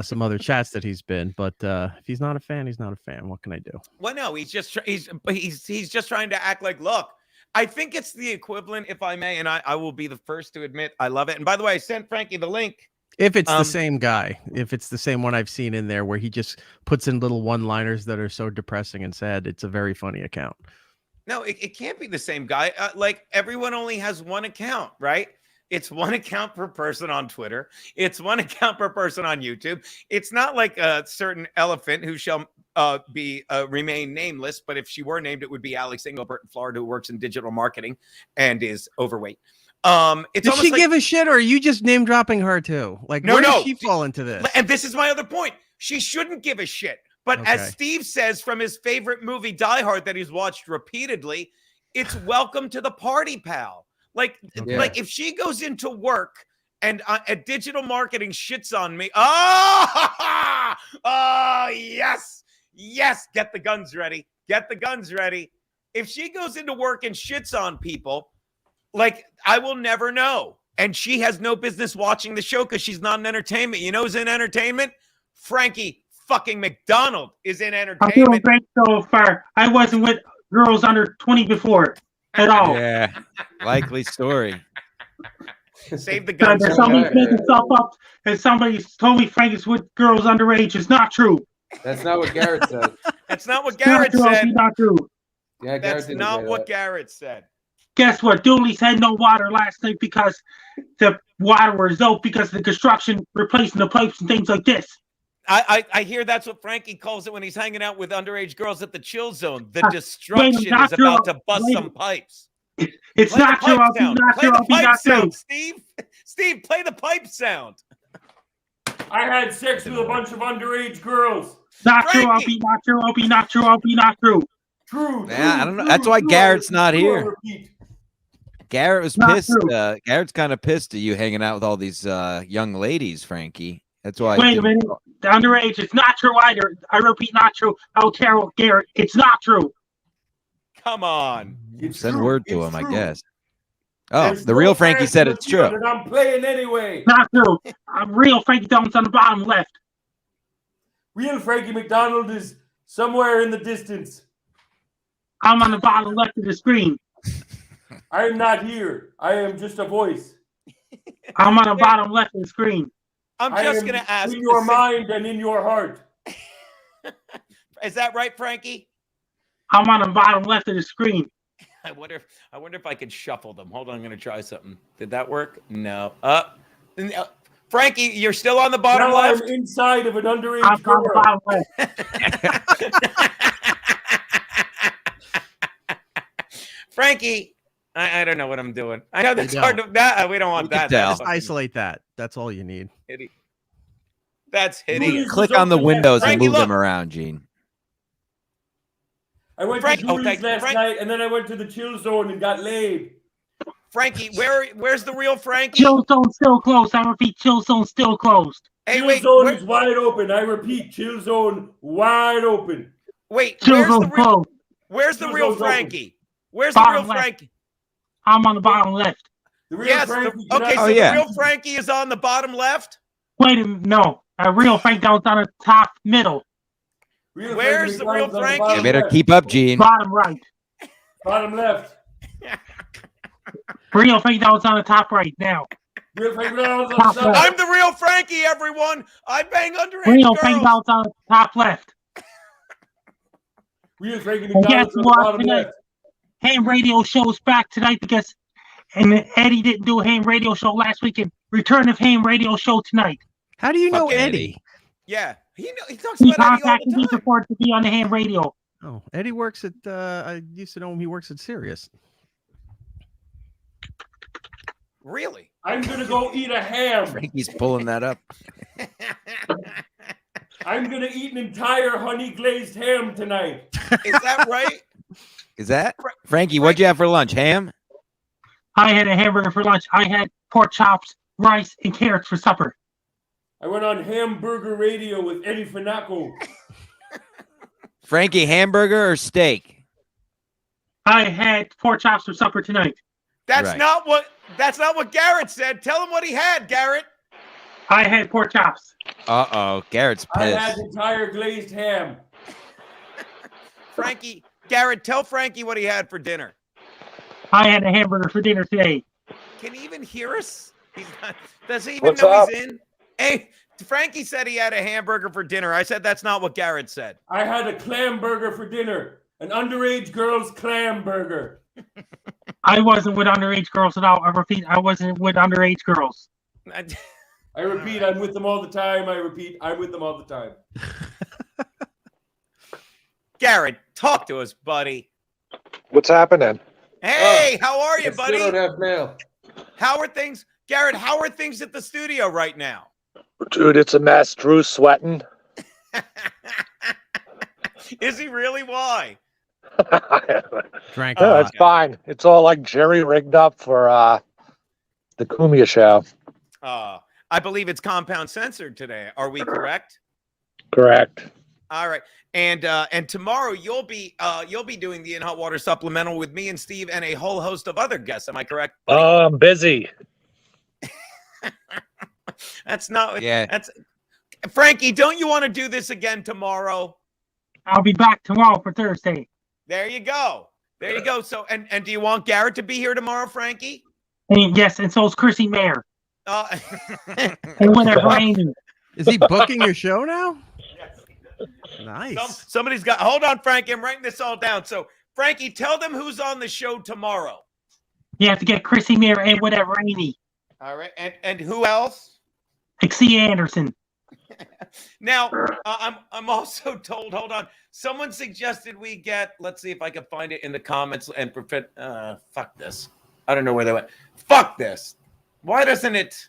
some other chats that he's been. But if he's not a fan, he's not a fan. What can I do? Well, no, he's just trying to act like, look, I think it's the equivalent, if I may, and I will be the first to admit I love it. And by the way, I sent Frankie the link. If it's the same guy, if it's the same one I've seen in there where he just puts in little one-liners that are so depressing and sad, it's a very funny account. No, it can't be the same guy. Like everyone only has one account, right? It's one account per person on Twitter. It's one account per person on YouTube. It's not like a certain elephant who shall remain nameless, but if she were named, it would be Alex Engelbert in Florida, who works in digital marketing and is overweight. It's Does she like, give a shit, or are you just name dropping her too? Like, No, where no. does she fall into this? and this is my other point. She shouldn't give a shit. But as Okay. Steve says from his favorite movie, Die Hard, that he's watched repeatedly, it's welcome to the party, pal. Like, Okay. like if she goes into work and digital marketing shits on me, yes, get the guns ready. Get the guns ready. If she goes into work and shits on people, like, I will never know. And she has no business watching the show because she's not in entertainment. You know who's in entertainment? Frankie fucking McDonald is in I'm doing entertainment. great so far. I wasn't with girls under 20 before at all. Yeah, likely story. Save the So guns. that somebody's making stuff up and somebody told me Frank is with girls underage. It's not true. That's not what Garrett said. That's not what It's not Garrett true. said. It's not true. Yeah, Garrett That's didn't not say what that. Garrett said. Guess what? Dooley's had no water last night because the water was out because of the construction replacing the pipes and things like this. I hear that's what Frankie calls it when he's hanging out with underage girls at the chill zone. The Wait, destruction not is true. about to bust Wait. some pipes. It's Play not the true. pipe I'll be sound. not Play true. the I'll be pipe not true. sound, Steve. Steve, play the pipe sound. I had sex with a bunch of underage girls. Not true. I'll Frankie. be not true. I'll be not true. I'll be not true. True. Yeah, true, I don't know. true, That's why true, Garrett's not true, here. repeat. Garrett was Not pissed. true. Garrett's kind of pissed at you hanging out with all these young ladies, Frankie. That's why. Wait a minute. The underage. It's not true either. I repeat, not true. I'll tell Garrett. It's not true. Come on. It's Send true, word to it's him, I true. guess. Oh, There's the no real Frankie fans said in the it's true. field, and I'm playing anyway. Not true. I'm real Frankie Donald's on the bottom left. Real Frankie McDonald is somewhere in the distance. I'm on the bottom left of the screen. I'm not here. I am just a voice. I'm on the bottom left of the screen. I'm I just am going to ask. in your mind and in your heart. Is that right, Frankie? I'm on the bottom left of the screen. I wonder if I could shuffle them. Hold on, I'm going to try something. Did that work? No. No. Frankie, you're still on the bottom Now left. I'm inside of an I'm underage on the girl. bottom left. Frankie, I don't know what I'm doing. I know that's You hard to. We don't want We can that. tell. That's Just isolate that. That's all you need. hideous. That's Who hideous. is- Click on the windows and Frankie, move them look. around, Gene. I went Frank- to oh, Julie's thank you. last Frank- night, and then I went to the chill zone and got laid. Frankie, where's the real Frankie? Chill zone still closed. I repeat, chill zone still closed. Hey, Chill wait, zone is wide open. I repeat, chill zone wide open. Chill where's the zone real? closed. Where's the Chill real zone's open. Frankie? Where's the Bottom real left. Frankie? I'm on the bottom left. The real Yes. Frankie Okay, so Oh, the yeah. real Frankie is on the bottom left. Wait a minute. No. A real Frank Donald's on the top middle. Real Where's the real McDonald's on Frankie? bottom You better left. keep up, Gene. Bottom right. Bottom left. Real Frank Donald's on the top right now. Real Frankie McDonald's on the I'm the real Frankie, everyone. I bang underage Real girls. Frankie McDonald's on the top left. Real Frankie And guess McDonald's on the what? bottom Tonight, left. ham radio show is back tonight because and Eddie didn't do a ham radio show last weekend. Return of ham radio show tonight. How do you know Fuck Eddie? Yeah, he talks He about Eddie all contacted the me time. before to be on the ham radio. Oh, Eddie works at. I used to know him. He works at Sirius. Really? I'm gonna go eat a ham. Frankie's pulling that up. I'm gonna eat an entire honey glazed ham tonight. Is that right? Is that Frankie? What'd you have for lunch? Ham? I had a hamburger for lunch. I had pork chops, rice, and carrots for supper. I went on Hamburger Radio with Eddie Fanaco. Frankie, hamburger or steak? I had pork chops for supper tonight. That's Right. not what Garrett said. Tell him what he had, Garrett. I had pork chops. Uh-oh. Garrett's I had pissed. entire glazed ham. Garrett, tell Frankie what he had for dinner. I had a hamburger for dinner today. Can he even hear us? Does he even What's know up? he's in? Hey, Frankie said he had a hamburger for dinner. I said that's not what Garrett said. I had a clam burger for dinner. An underage girl's clam burger. I wasn't with underage girls at all. I repeat, I wasn't with underage girls. I repeat, I'm with them all the time. I repeat, I'm with them all the time. Garrett, talk to us, buddy. What's happening? Hey, how are you, I buddy? still don't have mail. How are things? Garrett, how are things at the studio right now? Dude, it's a mess. Drew's sweating. Is he really? Why? Drank No, a lot. it's fine. It's all like jerry rigged up for the Kumia show. I believe it's compound censored today. Are we correct? Correct. All right. And tomorrow you'll be doing the Hot Water Supplemental with me and Steve and a whole host of other guests. Am I correct, buddy? Oh, I'm busy. That's not. Yeah. That's Frankie. Don't you want to do this again tomorrow? I'll be back tomorrow for Thursday. There you go. There you go. So and do you want Garrett to be here tomorrow, Frankie? And yes, and so is Chrissy Mayer. And And whatever Amy. Is he booking your show now? Nice. Somebody's got. Hold on, Frankie. I'm writing this all down. So Frankie, tell them who's on the show tomorrow. You have to get Chrissy Mayer and whatever Amy. All right. And who else? Exia Anderson. Now, I'm also told. Hold on. Someone suggested we get. Let's see if I can find it in the comments and prevent. Fuck this. I don't know where they went. Fuck this. Why doesn't it?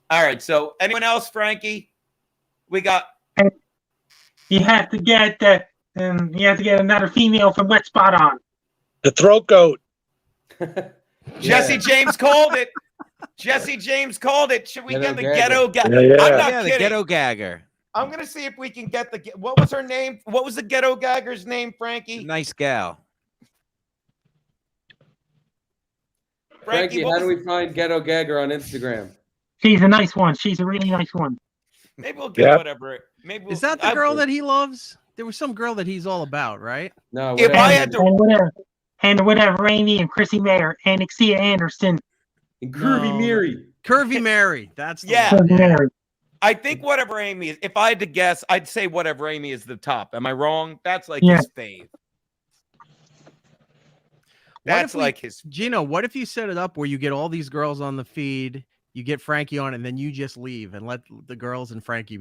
All right. So anyone else, Frankie? We got. You have to get another female from Wet Spot on. The throat goat. Jesse James called it. Jesse James called it. Should we Ghetto get the gagger. ghetto gag? Yeah, yeah. I'm not Yeah, the kidding. ghetto gagger. I'm gonna see if we can get the. What was her name? What was the ghetto gagger's name, Frankie? Nice gal. Frankie, what how do was- we find Ghetto Gagger on Instagram? She's a nice one. She's a really nice one. Maybe we'll get Yeah. whatever. Maybe we'll, Is that the girl that he loves? There was some girl that he's all about, right? No, If whatever. I had to- And whatever Amy and Chrissy Mayer and Exia Anderson. And Groovy No. Miri. Curvy Mary. That's the Yeah. one. I think whatever Amy is. If I had to guess, I'd say whatever Amy is the top. Am I wrong? That's like Yeah. his fave. What That's if we- like his. Gino, what if you set it up where you get all these girls on the feed, you get Frankie on, and then you just leave and let the girls and Frankie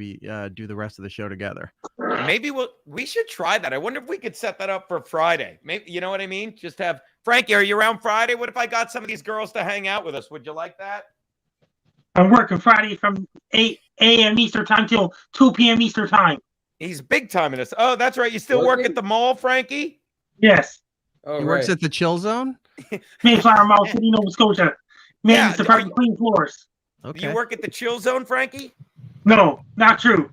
do the rest of the show together? Maybe we should try that. I wonder if we could set that up for Friday. Maybe you know what I mean. Just have Frankie. Are you around Friday? What if I got some of these girls to hang out with us? Would you like that? I'm working Friday from 8 a.m. Eastern time till 2 p.m. Eastern time. He's big time in this. Oh, that's right. You still work at the mall, Frankie? Yes. Oh, He right. works at the Chill Zone. Mayflower Mall, City, Nova Scotia. Yeah, Maintenance department, clean floors. Okay. You work at the Chill Zone, Frankie? No, not true.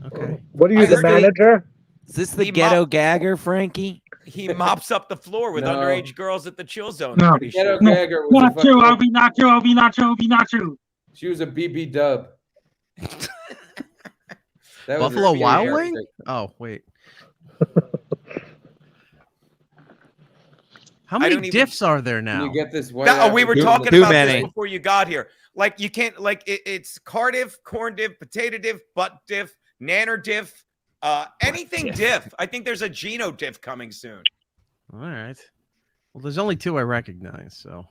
Okay. What are you, I the heard they- manager? Is this the He ghetto gagger, Frankie? He mops up the floor with No. underage girls at the Chill Zone. No. I'm pretty Ghetto sure. Gagger was a Not true. I'll fucking, be not true. I'll be not true. I'll be not true. she was a BB dub. That was Buffalo a Wild BB Wing? chick. Oh, wait. How I many don't even- diffs are there Can now? you get this one? We were Too- talking too about many. this before you got here. Like you can't like it's car diff, corn diff, potato diff, butt diff, nanner diff, anything diff. I think there's a Geno diff coming soon. All right. Well, there's only 2 I recognize, so.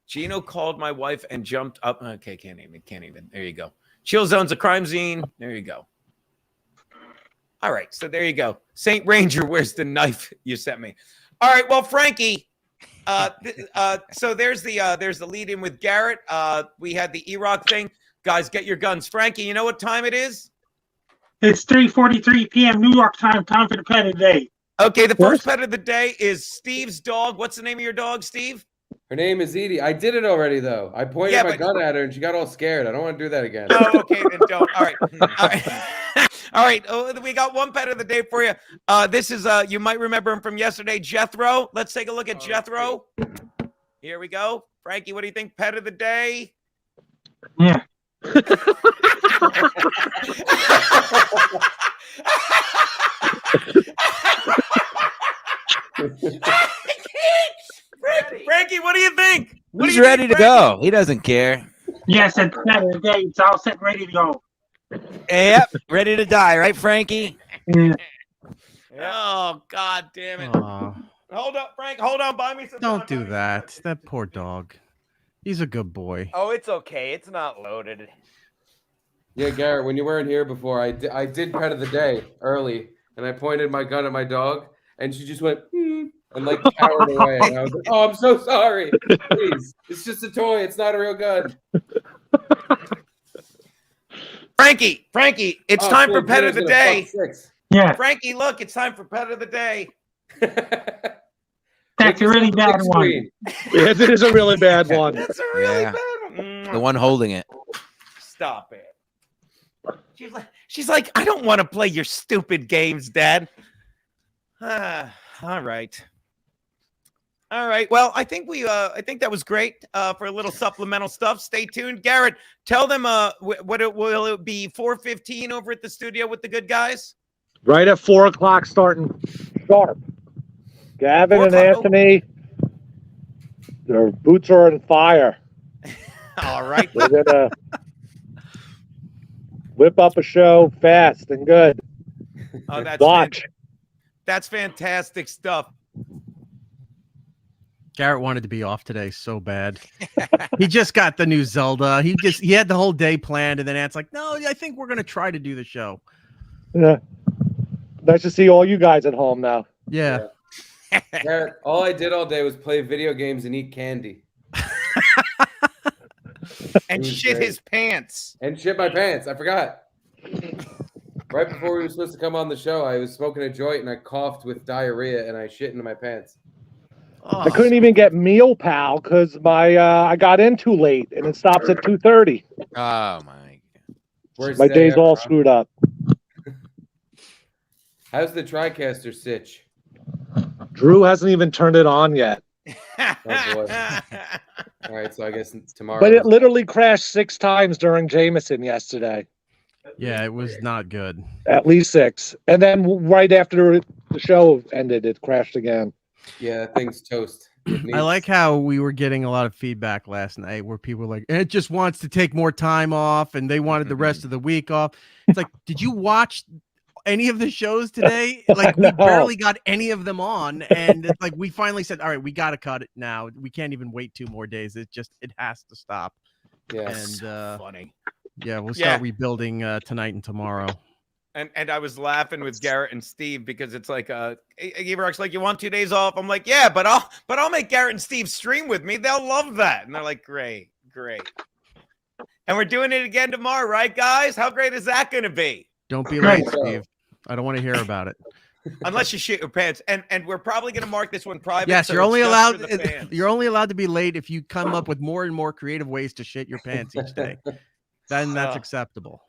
Gino called my wife and jumped up. Okay, can't even. There you go. Chill Zone's a crime scene. There you go. All right, so there you go. Saint Ranger, where's the knife you sent me? All right, well, Frankie. So there's the lead in with Garrett. We had the E-Rock thing. Guys, get your guns. Frankie, you know what time it is? It's 3:43 p.m. New York time. Time for the pet of the day. Okay, the first pet of the day is Steve's dog. What's the name of your dog, Steve? Her name is Edie. I did it already, though. I pointed Yeah, my but- gun at her, and she got all scared. I don't want to do that again. Oh, okay, then don't. All right. All right. All right. Oh, we got one pet of the day for you. This is you might remember him from yesterday, Jethro. Let's take a look at Jethro. Here we go. Frankie, what do you think? Pet of the day? Yeah. Frankie, what do you think? What do He's you ready think, to go. He doesn't care. Yes, it's pet of the day. It's all set, ready to go. Yep, ready to die, right, Frankie? Yeah. Oh, God damn it. Aw, Hold up, Frank. Hold on. Buy me some. don't do that. That poor dog. He's a good boy. Oh, it's okay. It's not loaded. Yeah, Garrett, when you weren't here before, I did pet of the day early, and I pointed my gun at my dog, and she just went, and like cowered away. And I was like, oh, I'm so sorry. Please. It's just a toy. It's not a real gun. Frankie, it's Oh, time cool. for pet of the Jenna's gonna day. fuck 6. Yeah, Frankie, look, it's time for pet of the day. that's a really bad one. Screen. Yes, it is a really bad one. That's a really Yeah. bad one. The one holding it. Stop it. She's like, I don't want to play your stupid games, Dad. All right. All right. Well, I think I think that was great for a little supplemental stuff. Stay tuned, Garrett. Tell them will it be 4:15 over at the studio with the good guys? Right at 4 o'clock, starting sharp. Gavin 4 and o'clock. Anthony, their boots are on fire. All right. We're gonna whip up a show fast and good. Oh, Watch. That's fantastic stuff. Garrett wanted to be off today so bad. He just got the new Zelda. He had the whole day planned, and then Ant's like, "No, I think we're gonna try to do the show." Yeah. Nice to see all you guys at home now. Yeah. Garrett, all I did all day was play video games and eat candy. And It was shit great. his pants. And shit my pants. I forgot. Right before we were supposed to come on the show, I was smoking a joint and I coughed with diarrhea and I shit into my pants. I couldn't even get Meal Pal because my I got in too late and it stops at 2:30. Oh my. Where's My that, day's all bro? screwed up. How's the TriCaster sitch? Drew hasn't even turned it on yet. boy. All right, so I guess it's tomorrow. But it literally crashed 6 times during Jameson yesterday. Yeah, it was not good. At least 6. And then right after the show ended, it crashed again. Yeah, that thing's toast. I like how we were getting a lot of feedback last night where people were like, it just wants to take more time off and they wanted the rest of the week off. It's like, did you watch any of the shows today? Like, we No. barely got any of them on. And it's like, we finally said, all right, we got to cut it now. We can't even wait 2 more days. It has to stop. Yeah. And Funny. yeah, we'll Yeah. start rebuilding tonight and tomorrow. And I was laughing with Garrett and Steve because it's like Everock's like, you want 2 days off? I'm like, yeah, but I'll make Garrett and Steve stream with me. They'll love that. And they're like, great. And we're doing it again tomorrow, right, guys? How great is that going to be? Don't be Right. late, Steve. I don't want to hear about it. Unless you shit your pants. And we're probably going to mark this one private. Yes, so you're it's only just allowed. for the fans. You're only allowed to be late if you come up with more and more creative ways to shit your pants each day. Then that's acceptable.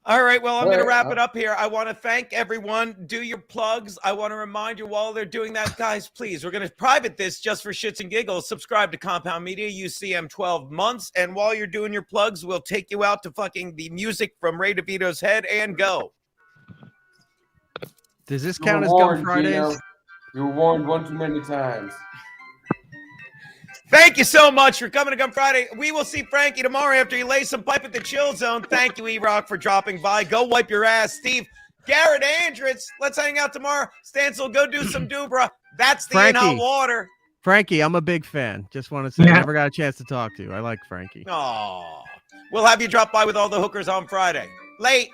All right, well, I'm All going to right, wrap it up here. I want to thank everyone. Do your plugs. I want to remind you while they're doing that, guys, please, we're going to private this just for shits and giggles. Subscribe to Compound Media, UCM 12 months. And while you're doing your plugs, we'll take you out to fucking the music from Ray DeVito's head and go. Does this count as Gum Fridays? You were warned one too many times. Thank you so much for coming to Gun Friday. We will see Frankie tomorrow after he lays some pipe at the Chill Zone. Thank you, E-Rock, for dropping by. Go wipe your ass. Steve, Garrett, Andritz, let's hang out tomorrow. Stancil, go do some Dubra. That's the In Hot Water. Frankie, I'm a big fan. Just want to say, I never got a chance to talk to you. I like Frankie. Aw. We'll have you drop by with all the hookers on Friday. Late.